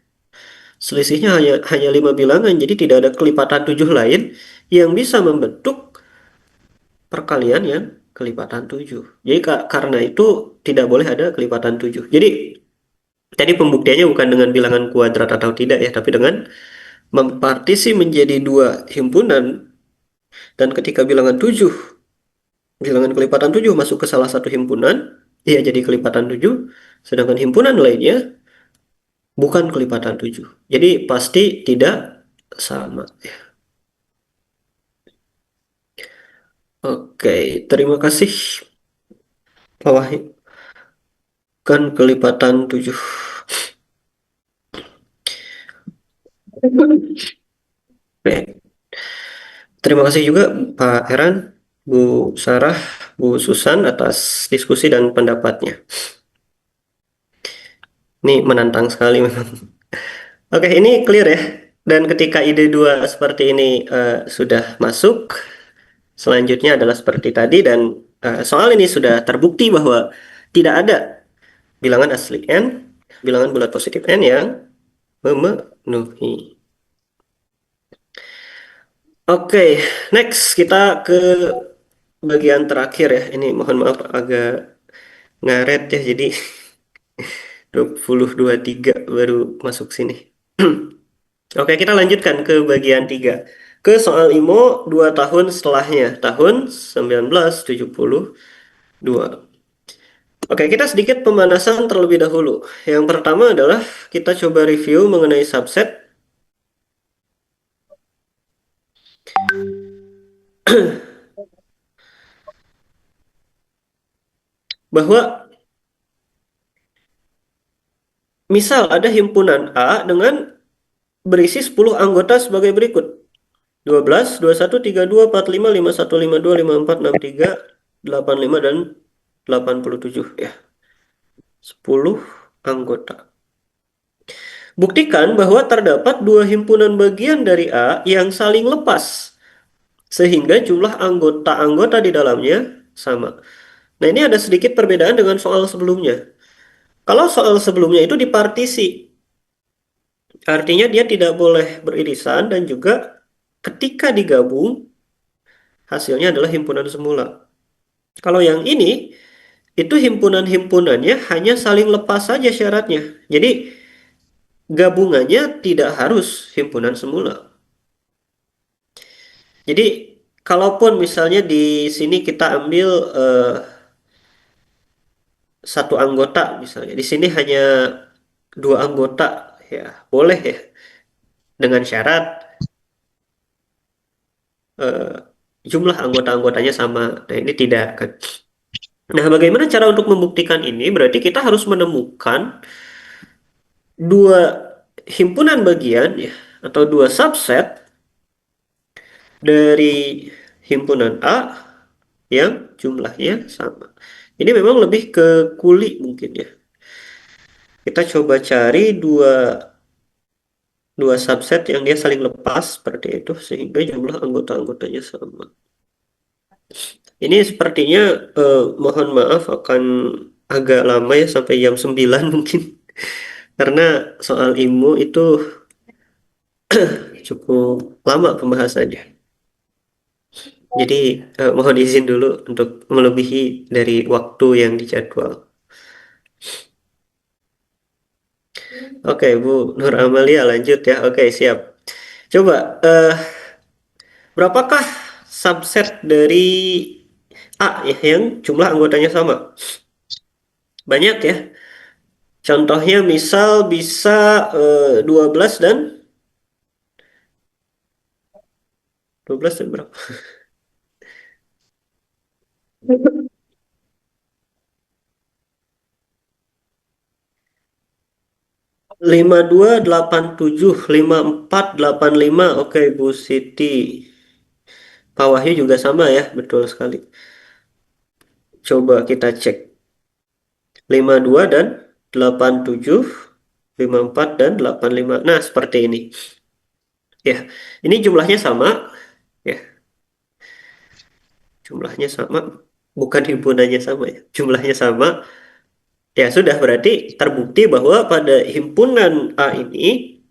Selisihnya hanya 5 bilangan, jadi tidak ada kelipatan 7 lain yang bisa membentuk perkalian yang kelipatan 7. Jadi karena itu tidak boleh ada kelipatan 7. Jadi tadi pembuktiannya bukan dengan bilangan kuadrat atau tidak ya, tapi dengan mempartisi menjadi dua himpunan, dan ketika bilangan kelipatan 7 masuk ke salah satu himpunan, ia jadi kelipatan 7, sedangkan himpunan lainnya bukan kelipatan 7. Jadi pasti tidak sama. Oke, terima kasih Pak Wahid. Kan kelipatan 7. Oke. Terima kasih juga Pak Heran, Bu Sarah, Bu Susan atas diskusi dan pendapatnya. Ini menantang sekali memang. Oke, ini clear ya. Dan ketika ide dua seperti ini sudah masuk, selanjutnya adalah seperti tadi, dan soal ini sudah terbukti bahwa tidak ada bilangan asli N, bilangan bulat positif N yang memenuhi. Oke, next kita ke bagian terakhir ya. Ini mohon maaf agak ngaret ya, jadi 2023 baru masuk sini. Oke, kita lanjutkan ke bagian 3. Ke soal IMO 2 tahun setelahnya, tahun 1972. Oke, kita sedikit pemanasan terlebih dahulu. Yang pertama adalah kita coba review mengenai subset. Bahwa misal ada himpunan A dengan berisi 10 anggota sebagai berikut. 12, 21, 32, 45, 51, 52, 54, 63, 85, dan 87 ya. 10 anggota. Buktikan bahwa terdapat dua himpunan bagian dari A yang saling lepas, sehingga jumlah anggota-anggota di dalamnya sama. Nah, ini ada sedikit perbedaan dengan soal sebelumnya. Kalau soal sebelumnya itu dipartisi, artinya dia tidak boleh beririsan, dan juga ketika digabung, hasilnya adalah himpunan semula. Kalau yang ini, itu himpunan-himpunannya hanya saling lepas saja syaratnya. Jadi, gabungannya tidak harus himpunan semula. Jadi, kalaupun misalnya di sini kita ambil satu anggota misalnya. Di sini hanya dua anggota, ya boleh ya, dengan syarat eh, jumlah anggota-anggotanya sama. Nah, ini tidak kan. Nah, bagaimana cara untuk membuktikan ini? Berarti kita harus menemukan dua himpunan bagian ya, atau dua subset dari himpunan A yang jumlahnya sama. Ini memang lebih ke kuli mungkin ya. Kita coba cari dua subset yang dia saling lepas seperti itu sehingga jumlah anggota-anggotanya sama. Ini sepertinya mohon maaf akan agak lama ya, sampai jam 9 mungkin. Karena soal IMU itu cukup lama pembahasannya. Jadi mohon izin dulu untuk melebihi dari waktu yang dijadwal. Oke, Bu Nur Amalia lanjut ya. Oke, siap. Coba, berapakah subset dari A ya, yang jumlah anggotanya sama? Banyak ya. Contohnya misal bisa 12 dan 12 dan berapa? 5287, 5485. Oke, Bu Siti. Pak Wahyu juga sama ya, betul sekali. Coba kita cek. 52 dan 87, 54 dan 85. Nah, seperti ini. Ya, ini jumlahnya sama ya. Jumlahnya sama, bukan himpunannya sama ya. Jumlahnya sama. Ya sudah, berarti terbukti bahwa pada himpunan A ini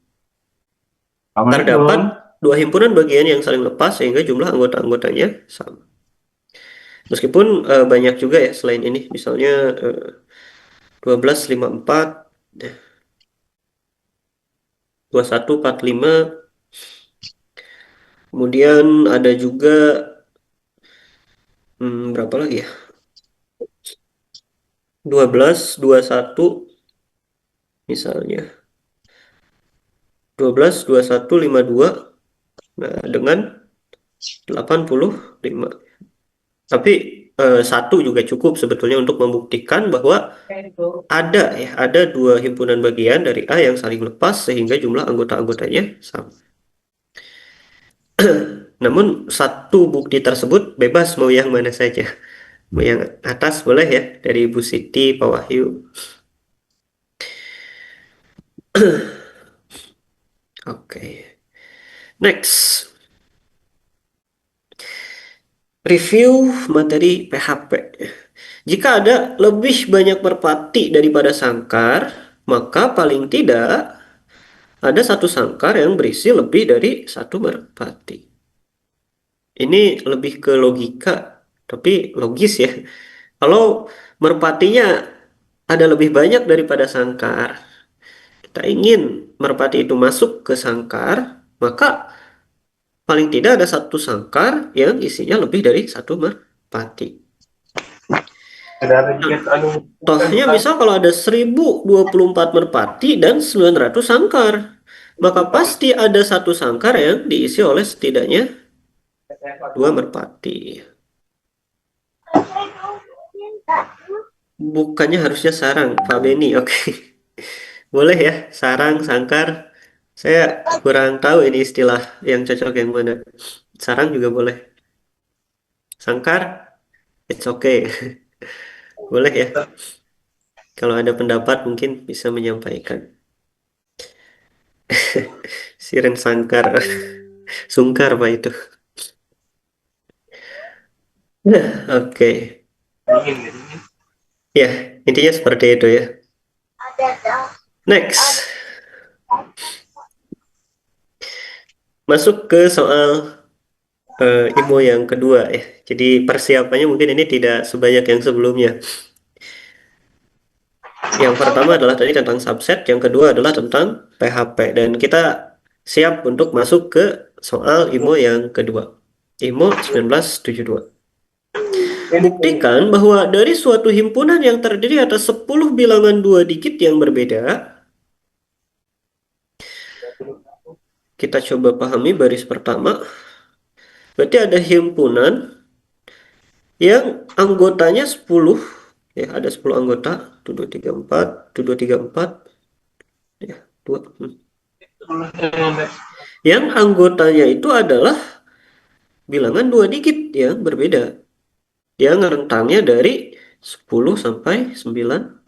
terdapat dua himpunan bagian yang saling lepas sehingga jumlah anggota-anggotanya sama. Meskipun banyak juga ya selain ini, misalnya 1254, 2145, kemudian ada juga berapa lagi ya? 1221 misalnya. 122152, nah dengan 85. Tapi satu juga cukup sebetulnya untuk membuktikan bahwa ada dua himpunan bagian dari A yang saling lepas sehingga jumlah anggota-anggotanya sama. Namun satu bukti tersebut bebas mau yang mana saja. Mau yang atas boleh ya, dari Ibu Siti, Pak Wahyu. Oke. Next. Review materi PHP. Jika ada lebih banyak merpati daripada sangkar, maka paling tidak ada satu sangkar yang berisi lebih dari satu merpati. Ini lebih ke logika, tapi logis ya. Kalau merpatinya ada lebih banyak daripada sangkar, kita ingin merpati itu masuk ke sangkar, maka paling tidak ada satu sangkar yang isinya lebih dari satu merpati. Contohnya misal kalau ada 1024 merpati dan 900 sangkar, maka pasti ada satu sangkar yang diisi oleh setidaknya dua merpati. Bukannya harusnya sarang, Pak Beni. Oke. Boleh ya, sarang, sangkar. Saya kurang tahu ini istilah yang cocok yang mana. Sarang juga boleh. Sangkar, it's okay. Boleh ya. Kalau ada pendapat mungkin bisa menyampaikan. Siren sangkar. Sungkar Pak itu. Nah, oke. Ya, intinya seperti itu ya. Next. Masuk ke soal IMO yang kedua ya. Jadi persiapannya mungkin ini tidak sebanyak yang sebelumnya. Yang pertama adalah tadi tentang subset, yang kedua adalah tentang PHP. Dan kita siap untuk masuk ke soal IMO yang kedua. IMO 1972. Buktikan bahwa dari suatu himpunan yang terdiri atas 10 bilangan 2 digit yang berbeda, kita coba pahami baris pertama. Berarti ada himpunan yang anggotanya 10, ya ada 10 anggota, 1, 2, 3, 4, 1, 2, 3, 4, ya, 2. Yang anggotanya itu adalah bilangan 2 digit yang berbeda. Yang rentangnya dari 10 sampai 99.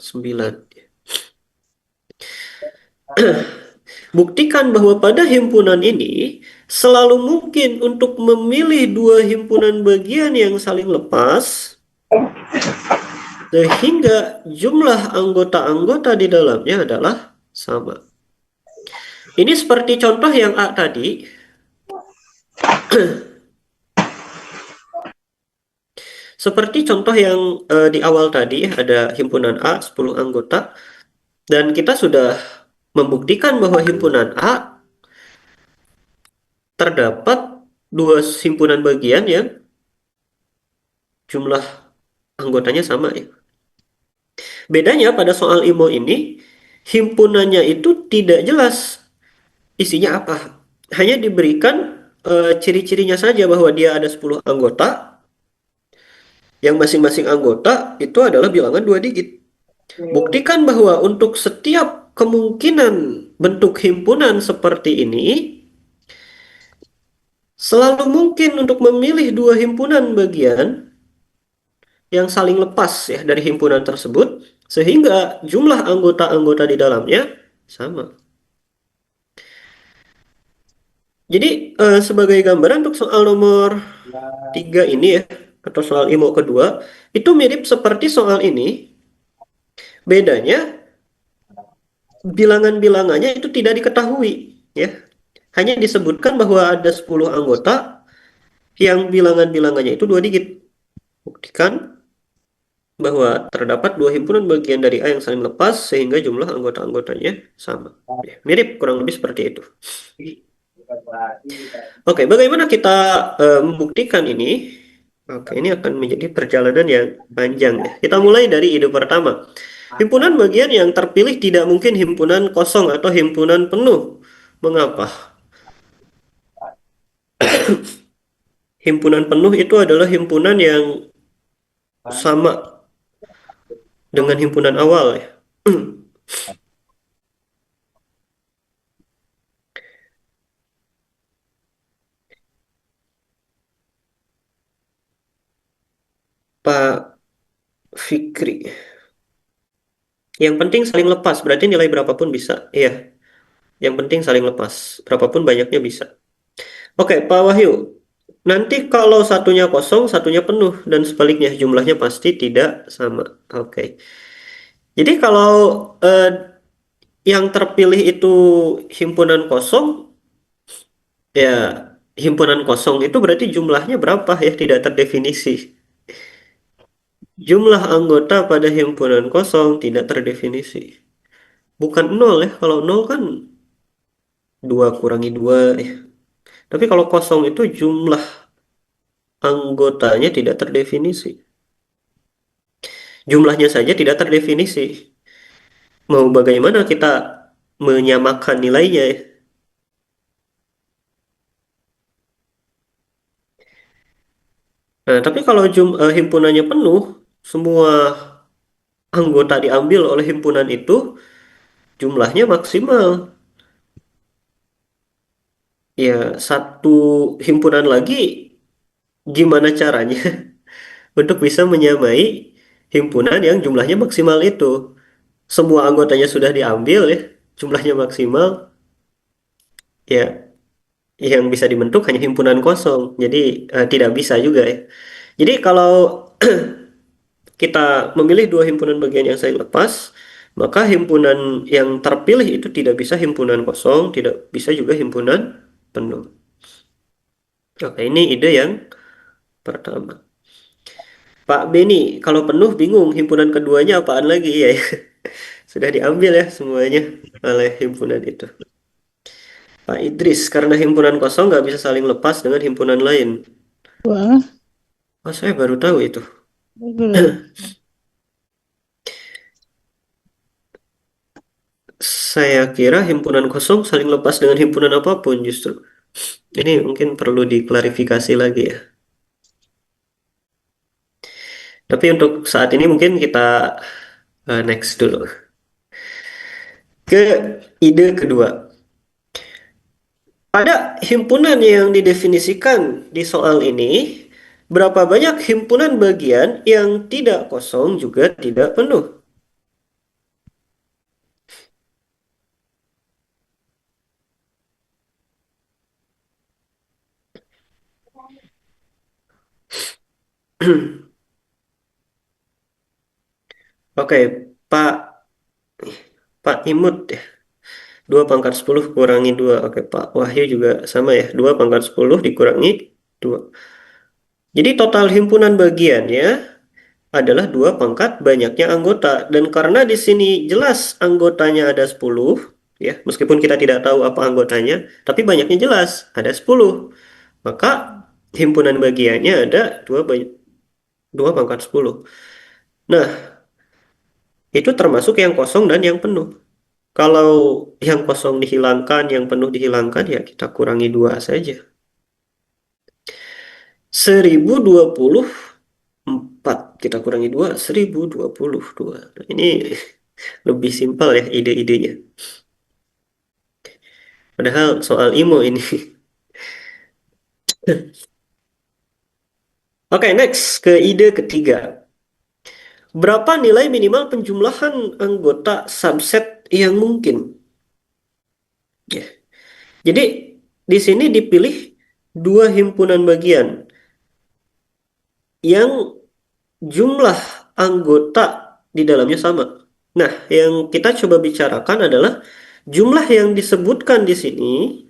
Buktikan bahwa pada himpunan ini selalu mungkin untuk memilih dua himpunan bagian yang saling lepas, sehingga jumlah anggota-anggota di dalamnya adalah sama. Ini seperti contoh yang A tadi. Seperti contoh yang di awal tadi, ada himpunan A 10 anggota, dan kita sudah membuktikan bahwa himpunan A terdapat dua himpunan bagian yang jumlah anggotanya sama ya. Bedanya pada soal IMO ini, himpunannya itu tidak jelas isinya apa. Hanya diberikan ciri-cirinya saja bahwa dia ada 10 anggota, yang masing-masing anggota itu adalah bilangan 2 digit. Buktikan bahwa untuk setiap kemungkinan bentuk himpunan seperti ini, selalu mungkin untuk memilih dua himpunan bagian yang saling lepas ya dari himpunan tersebut, sehingga jumlah anggota-anggota di dalamnya sama. Jadi sebagai gambaran untuk soal nomor 3 ini ya, atau soal IMO kedua, itu mirip seperti soal ini. Bedanya bilangan-bilangannya itu tidak diketahui ya. Hanya disebutkan bahwa ada 10 anggota yang bilangan-bilangannya itu 2 digit. Buktikan bahwa terdapat dua himpunan bagian dari A yang saling lepas sehingga jumlah anggota-anggotanya sama. Ya, mirip kurang lebih seperti itu. Oke, bagaimana kita membuktikan ini? Oke, ini akan menjadi perjalanan yang panjang ya. Kita mulai dari ide pertama. Himpunan bagian yang terpilih tidak mungkin himpunan kosong atau himpunan penuh. Mengapa? Himpunan penuh itu adalah himpunan yang sama dengan himpunan awal ya. Pak Fikri. Yang penting saling lepas, berarti nilai berapapun bisa. Iya. Yang penting saling lepas, berapapun banyaknya bisa. Oke, Pak Wahyu. Nanti kalau satunya kosong, satunya penuh, dan sebaliknya jumlahnya pasti tidak sama. Oke. Jadi kalau yang terpilih itu himpunan kosong, ya himpunan kosong itu berarti jumlahnya berapa ya, tidak terdefinisi. Jumlah anggota pada himpunan kosong tidak terdefinisi. Bukan 0 ya, kalau 0 kan 2 kurangi 2 ya. Tapi kalau kosong itu jumlah anggotanya tidak terdefinisi. Jumlahnya saja tidak terdefinisi. Mau bagaimana kita menyamakan nilainya ya? Nah, tapi kalau himpunannya penuh, semua anggota diambil oleh himpunan itu, jumlahnya maksimal. Ya, satu himpunan lagi, gimana caranya untuk bisa menyamai himpunan yang jumlahnya maksimal itu? Semua anggotanya sudah diambil ya, jumlahnya maksimal, ya yang bisa dibentuk hanya himpunan kosong. Jadi tidak bisa juga ya. Jadi kalau kita memilih dua himpunan bagian yang saling lepas, maka himpunan yang terpilih itu tidak bisa himpunan kosong, tidak bisa juga himpunan penuh. Oke, ini ide yang pertama. Pak Beni, kalau penuh bingung, himpunan keduanya apaan lagi ya? Sudah diambil ya semuanya oleh himpunan itu. Pak Idris, karena himpunan kosong nggak bisa saling lepas dengan himpunan lain. Wah, Oh, saya baru tahu itu. Saya kira himpunan kosong saling lepas dengan himpunan apapun justru. Ini mungkin perlu diklarifikasi lagi ya. Tapi untuk saat ini mungkin kita next dulu. Ke ide kedua. Pada himpunan yang didefinisikan di soal ini, berapa banyak himpunan bagian yang tidak kosong juga tidak penuh? Oke, Pak Pak Imut ya. 2 / 10 kurangi 2. Oke, Pak Wahyu juga sama ya. 2 / 10 dikurangi 2. Jadi total himpunan bagiannya adalah 2 / banyaknya anggota. Dan karena di sini jelas anggotanya ada 10, ya, meskipun kita tidak tahu apa anggotanya, tapi banyaknya jelas, ada 10. Maka himpunan bagiannya ada 2 / 10. Nah, itu termasuk yang kosong dan yang penuh. Kalau yang kosong dihilangkan, yang penuh dihilangkan, ya kita kurangi 2 saja. 1024 kita kurangi 2, 1022. Nah, ini lebih simpel ya ide-idenya. Padahal soal IMO ini. Oke, next ke ide ketiga. Berapa nilai minimal penjumlahan anggota subset yang mungkin? Ya. Jadi di sini dipilih 2 himpunan bagian yang jumlah anggota di dalamnya sama. Nah, yang kita coba bicarakan adalah jumlah yang disebutkan di sini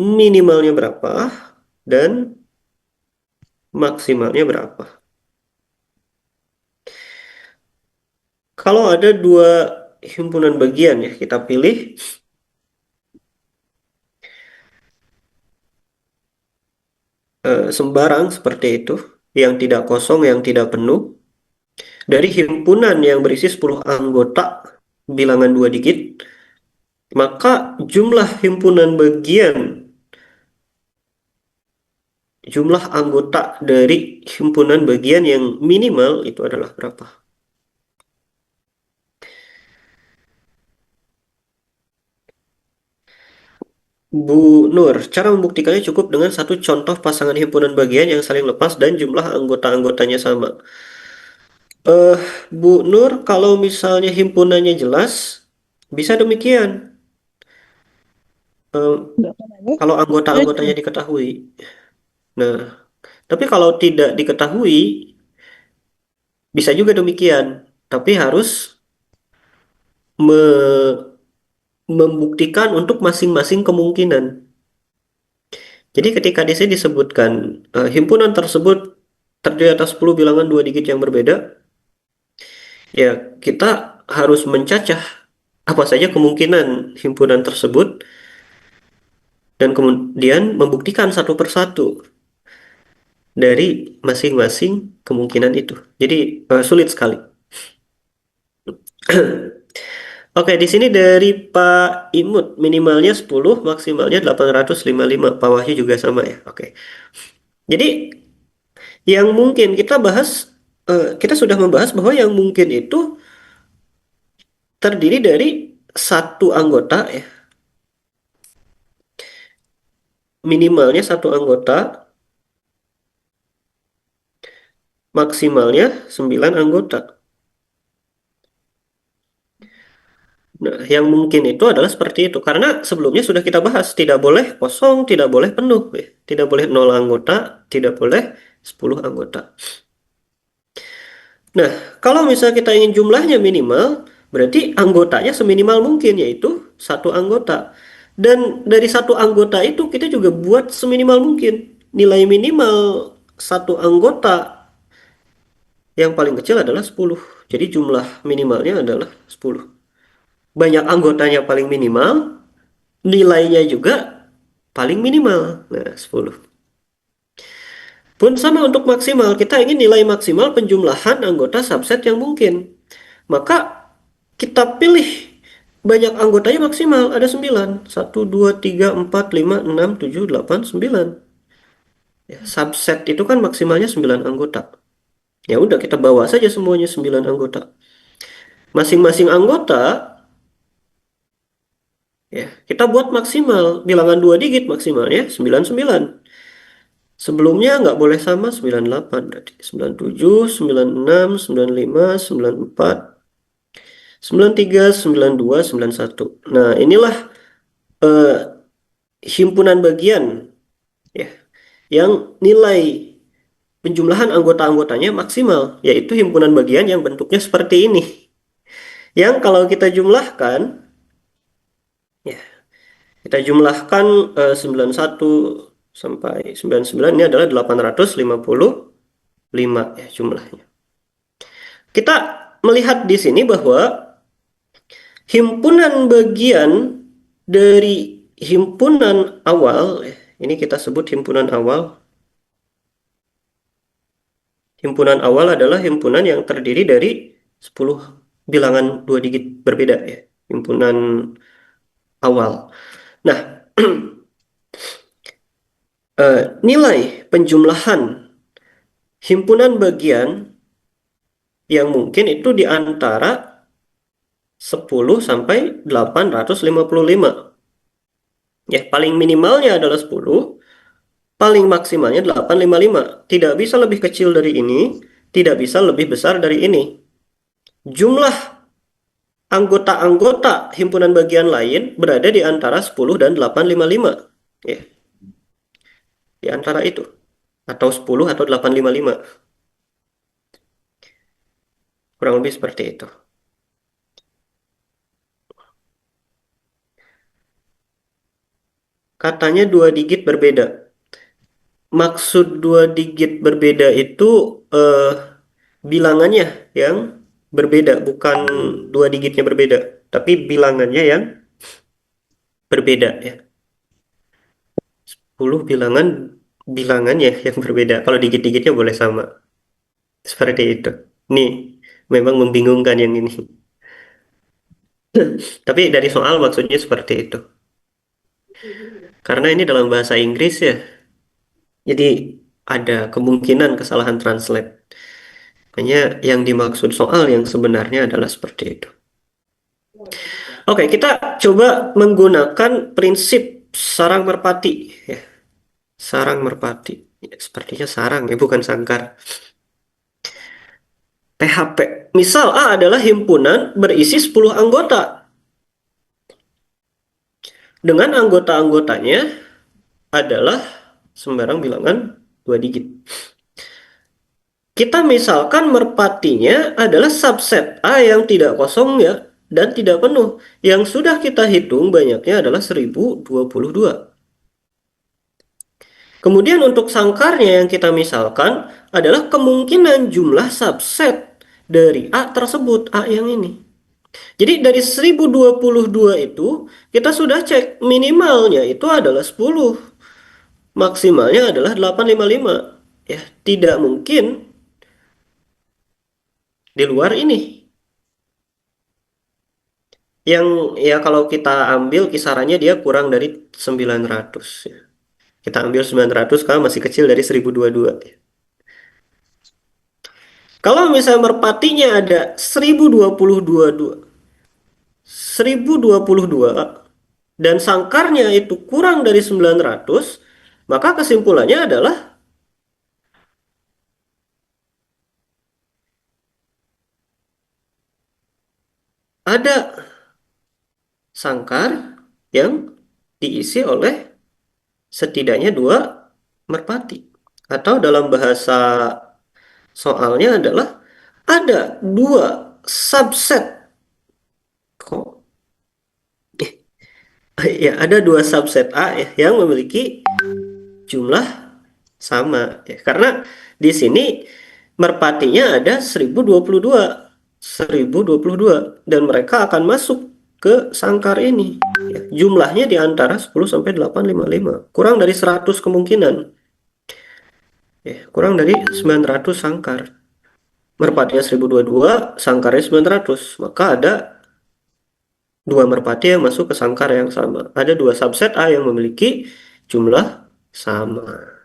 minimalnya berapa dan maksimalnya berapa. Kalau ada 2 himpunan bagian ya, kita pilih sembarang seperti itu, yang tidak kosong, yang tidak penuh. Dari himpunan yang berisi 10 anggota bilangan 2 digit, maka jumlah himpunan bagian, jumlah anggota dari himpunan bagian yang minimal itu adalah berapa? Bu Nur, cara membuktikannya cukup dengan satu contoh pasangan himpunan bagian yang saling lepas dan jumlah anggota-anggotanya sama. Bu Nur, kalau misalnya himpunannya jelas, bisa demikian. Kalau anggota-anggotanya diketahui. Nah, tapi kalau tidak diketahui, bisa juga demikian. Tapi harus membuktikan untuk masing-masing kemungkinan. Jadi ketika di sini disebutkan himpunan tersebut terdiri atas 10 bilangan 2 digit yang berbeda, ya kita harus mencacah apa saja kemungkinan himpunan tersebut dan kemudian membuktikan satu persatu dari masing-masing kemungkinan itu. Jadi sulit sekali. Oke, di sini dari Pak Imut minimalnya 10, maksimalnya 855. Pak Wahyu juga sama ya. Oke. Jadi yang mungkin kita bahas, kita sudah membahas bahwa yang mungkin itu terdiri dari satu anggota ya. Minimalnya satu anggota, maksimalnya 9 anggota. Nah, yang mungkin itu adalah seperti itu. Karena sebelumnya sudah kita bahas, tidak boleh kosong, tidak boleh penuh. Ya. Tidak boleh 0 anggota, tidak boleh 10 anggota. Nah, kalau misalnya kita ingin jumlahnya minimal, berarti anggotanya seminimal mungkin, yaitu satu anggota. Dan dari satu anggota itu kita juga buat seminimal mungkin. Nilai minimal satu anggota yang paling kecil adalah 10. Jadi jumlah minimalnya adalah 10. Banyak anggotanya paling minimal, nilainya juga paling minimal. Nah, 10. Pun sama untuk maksimal, kita ingin nilai maksimal penjumlahan anggota subset yang mungkin. Maka kita pilih banyak anggotanya maksimal, ada 9. 1, 2, 3, 4, 5, 6, 7, 8, 9. Ya, subset itu kan maksimalnya 9 anggota. Ya udah, kita bawa saja semuanya 9 anggota. Masing-masing anggota ya, kita buat maksimal, bilangan 2 digit maksimalnya 99. Sebelumnya nggak boleh sama 98, berarti 97, 96, 95, 94, 93, 92, 91. Nah, inilah himpunan bagian ya yang nilai penjumlahan anggota-anggotanya maksimal, yaitu himpunan bagian yang bentuknya seperti ini. Yang kalau kita jumlahkan ya, kita jumlahkan 91 sampai 99, ini adalah 855 ya jumlahnya. Kita melihat di sini bahwa himpunan bagian dari himpunan awal, ini kita sebut himpunan awal. Himpunan awal adalah himpunan yang terdiri dari 10 bilangan 2 digit berbeda ya, himpunan awal. Nah, nilai penjumlahan himpunan bagian yang mungkin itu di antara 10 sampai 855. Ya, paling minimalnya adalah 10, paling maksimalnya 855. Tidak bisa lebih kecil dari ini, tidak bisa lebih besar dari ini. Jumlah anggota-anggota himpunan bagian lain berada di antara 10 dan 855. Ya. Di antara itu. Atau 10 atau 855. Kurang lebih seperti itu. Katanya 2 digit berbeda. Maksud 2 digit berbeda itu bilangannya yang berbeda, bukan 2 digitnya berbeda, tapi bilangannya yang berbeda ya. 10 bilangannya yang berbeda. Kalau digit-digitnya boleh sama. Seperti itu. Nih, memang membingungkan yang ini. Tapi dari soal maksudnya seperti itu. Karena ini dalam bahasa Inggris ya. Jadi ada kemungkinan kesalahan translate. Makanya yang dimaksud soal yang sebenarnya adalah seperti itu. Oke, kita coba menggunakan prinsip sarang merpati ya. Sarang merpati. Ya, sepertinya sarang ya, bukan sangkar. PHP. Misal A adalah himpunan berisi 10 anggota. Dengan anggota-anggotanya adalah sembarang bilangan 2 digit. Kita misalkan merpatinya adalah subset A yang tidak kosong ya, dan tidak penuh. Yang sudah kita hitung banyaknya adalah 1022. Kemudian untuk sangkarnya yang kita misalkan adalah kemungkinan jumlah subset dari A tersebut, A yang ini. Jadi dari 1022 itu kita sudah cek minimalnya itu adalah 10. Maksimalnya adalah 855. Ya, tidak mungkin di luar ini. Yang ya kalau kita ambil kisarannya dia kurang dari 900 ya. Kita ambil 900 karena masih kecil dari 1022 ya. Kalau misalnya merpatinya ada 1022 dan sangkarnya itu kurang dari 900, maka kesimpulannya adalah ada sangkar yang diisi oleh setidaknya 2 merpati. Atau dalam bahasa soalnya adalah ada 2 subset. Kok? Ya, ada 2 subset A ya, yang memiliki jumlah sama ya. Karena di sini merpatinya ada 1022 dan mereka akan masuk ke sangkar ini ya. Jumlahnya di antara 10 sampai 855, kurang dari 100 kemungkinan kurang dari 900 sangkar. Merpatinya 1022, sangkarnya 900. Maka ada dua merpati yang masuk ke sangkar yang sama. Ada dua subset A yang memiliki jumlah sama.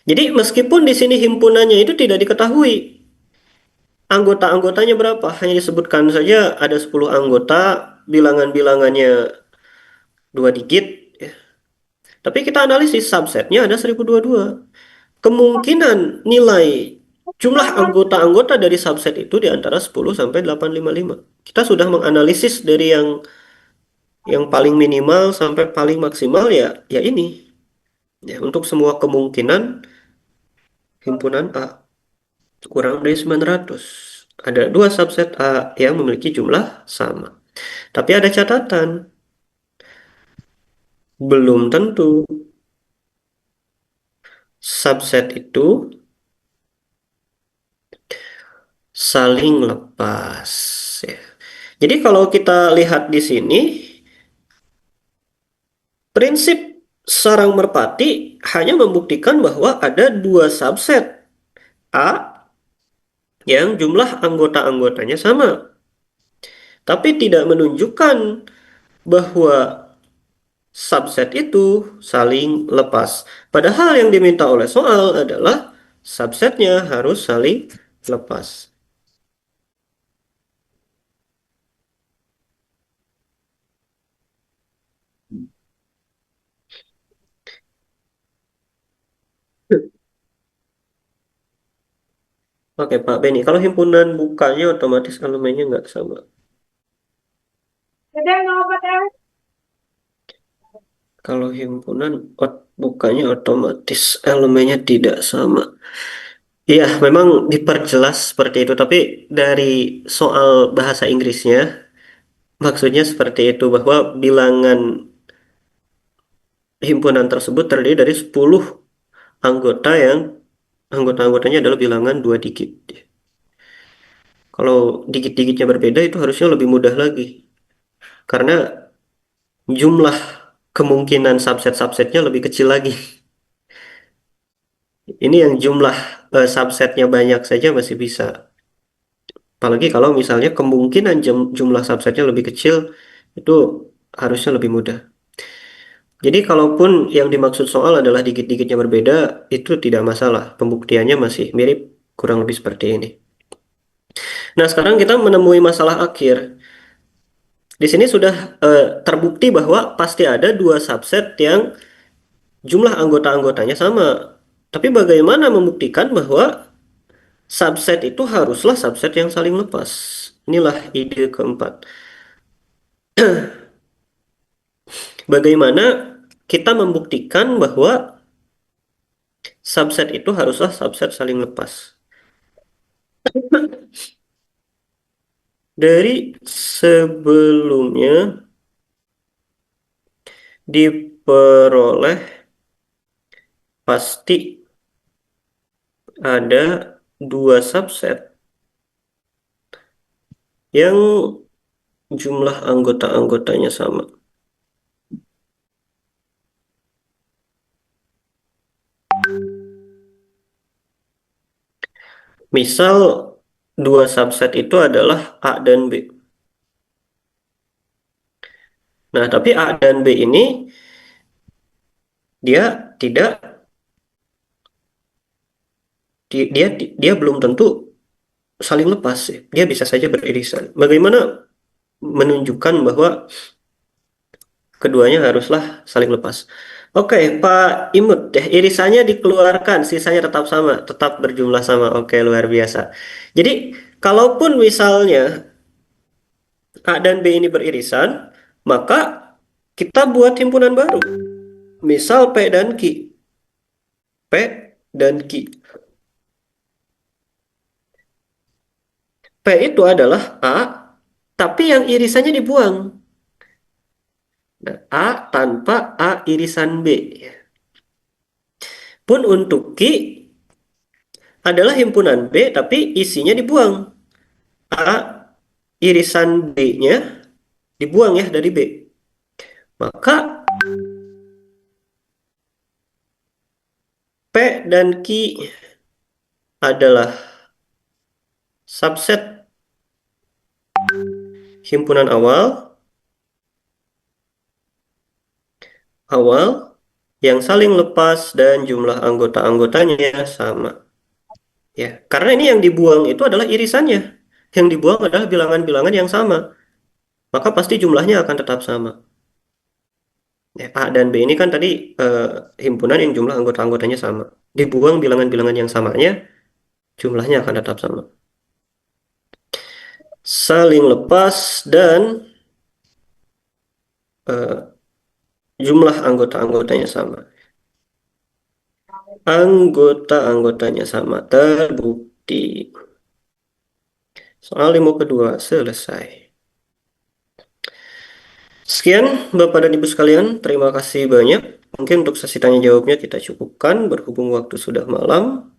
Jadi meskipun di sini himpunannya itu tidak diketahui anggota-anggotanya berapa, hanya disebutkan saja ada 10 anggota, bilangan-bilangannya 2 digit, ya. Tapi kita analisis subsetnya ada 1022. Kemungkinan nilai jumlah anggota-anggota dari subset itu di antara 10 sampai 855. Kita sudah menganalisis dari yang paling minimal sampai paling maksimal ya ini. Ya, untuk semua kemungkinan himpunan A kurang dari 900. Ada dua subset A yang memiliki jumlah sama. Tapi ada catatan. Belum tentu subset itu saling lepas. Ya. Jadi kalau kita lihat di sini, prinsip sarang merpati hanya membuktikan bahwa ada dua subset A yang jumlah anggota-anggotanya sama. Tapi tidak menunjukkan bahwa subset itu saling lepas. Padahal yang diminta oleh soal adalah subsetnya harus saling lepas. Oke Pak Beni, kalau himpunan bukanya otomatis elemennya nggak sama. Kalau himpunan bukanya otomatis elemennya tidak sama. Iya, memang diperjelas seperti itu, tapi dari soal bahasa Inggrisnya, maksudnya seperti itu, bahwa bilangan himpunan tersebut terdiri dari 10 anggota yang anggota-anggotanya adalah bilangan 2 digit. Kalau digit-digitnya berbeda itu harusnya lebih mudah lagi. Karena jumlah kemungkinan subset-subsetnya lebih kecil lagi. Ini yang jumlah subsetnya banyak saja masih bisa. Apalagi kalau misalnya kemungkinan jumlah subsetnya lebih kecil, itu harusnya lebih mudah. Jadi kalaupun yang dimaksud soal adalah digit-digitnya berbeda, itu tidak masalah. Pembuktiannya masih mirip, kurang lebih seperti ini. Nah, sekarang kita menemui masalah akhir. Di sini sudah terbukti bahwa pasti ada dua subset yang jumlah anggota-anggotanya sama. Tapi bagaimana membuktikan bahwa subset itu haruslah subset yang saling lepas? Inilah ide keempat. Bagaimana kita membuktikan bahwa subset itu haruslah subset saling lepas? Dari sebelumnya diperoleh pasti ada dua subset yang jumlah anggota-anggotanya sama. Misal dua subset itu adalah A dan B. Nah, tapi A dan B ini dia tidak dia belum tentu saling lepas. Dia bisa saja beririsan. Bagaimana menunjukkan bahwa keduanya haruslah saling lepas? Oke, Pak Imut, irisannya dikeluarkan, sisanya tetap sama, tetap berjumlah sama. Oke, luar biasa. Jadi, kalaupun misalnya A dan B ini beririsan, maka kita buat himpunan baru. Misal P dan Q. P dan Q. P itu adalah A, tapi yang irisannya dibuang. Nah, A tanpa A irisan B. Pun untuk Q adalah himpunan B, tapi isinya dibuang. A irisan B-nya dibuang ya dari B. Maka P dan Q adalah subset himpunan awal yang saling lepas dan jumlah anggota-anggotanya sama. Ya, karena ini yang dibuang itu adalah irisannya. Yang dibuang adalah bilangan-bilangan yang sama. Maka pasti jumlahnya akan tetap sama. Ya, A dan B ini kan tadi himpunan yang jumlah anggota-anggotanya sama. Dibuang bilangan-bilangan yang samanya, jumlahnya akan tetap sama. Saling lepas dan jumlah anggota-anggotanya sama. Anggota-anggotanya sama, terbukti. Soal ilmu kedua selesai. Sekian Bapak dan Ibu sekalian, terima kasih banyak. Mungkin untuk sesi tanya jawabnya kita cukupkan berhubung waktu sudah malam.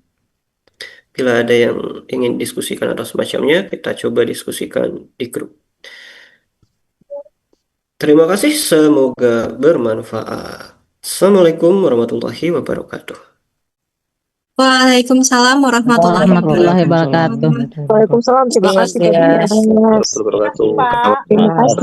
Bila ada yang ingin diskusikan atau semacamnya, kita coba diskusikan di grup. Terima kasih, semoga bermanfaat. Assalamualaikum warahmatullahi wabarakatuh. Waalaikumsalam warahmatullahi wabarakatuh. Waalaikumsalam. Terima kasih. Terima kasih, Pak. Terima kasih.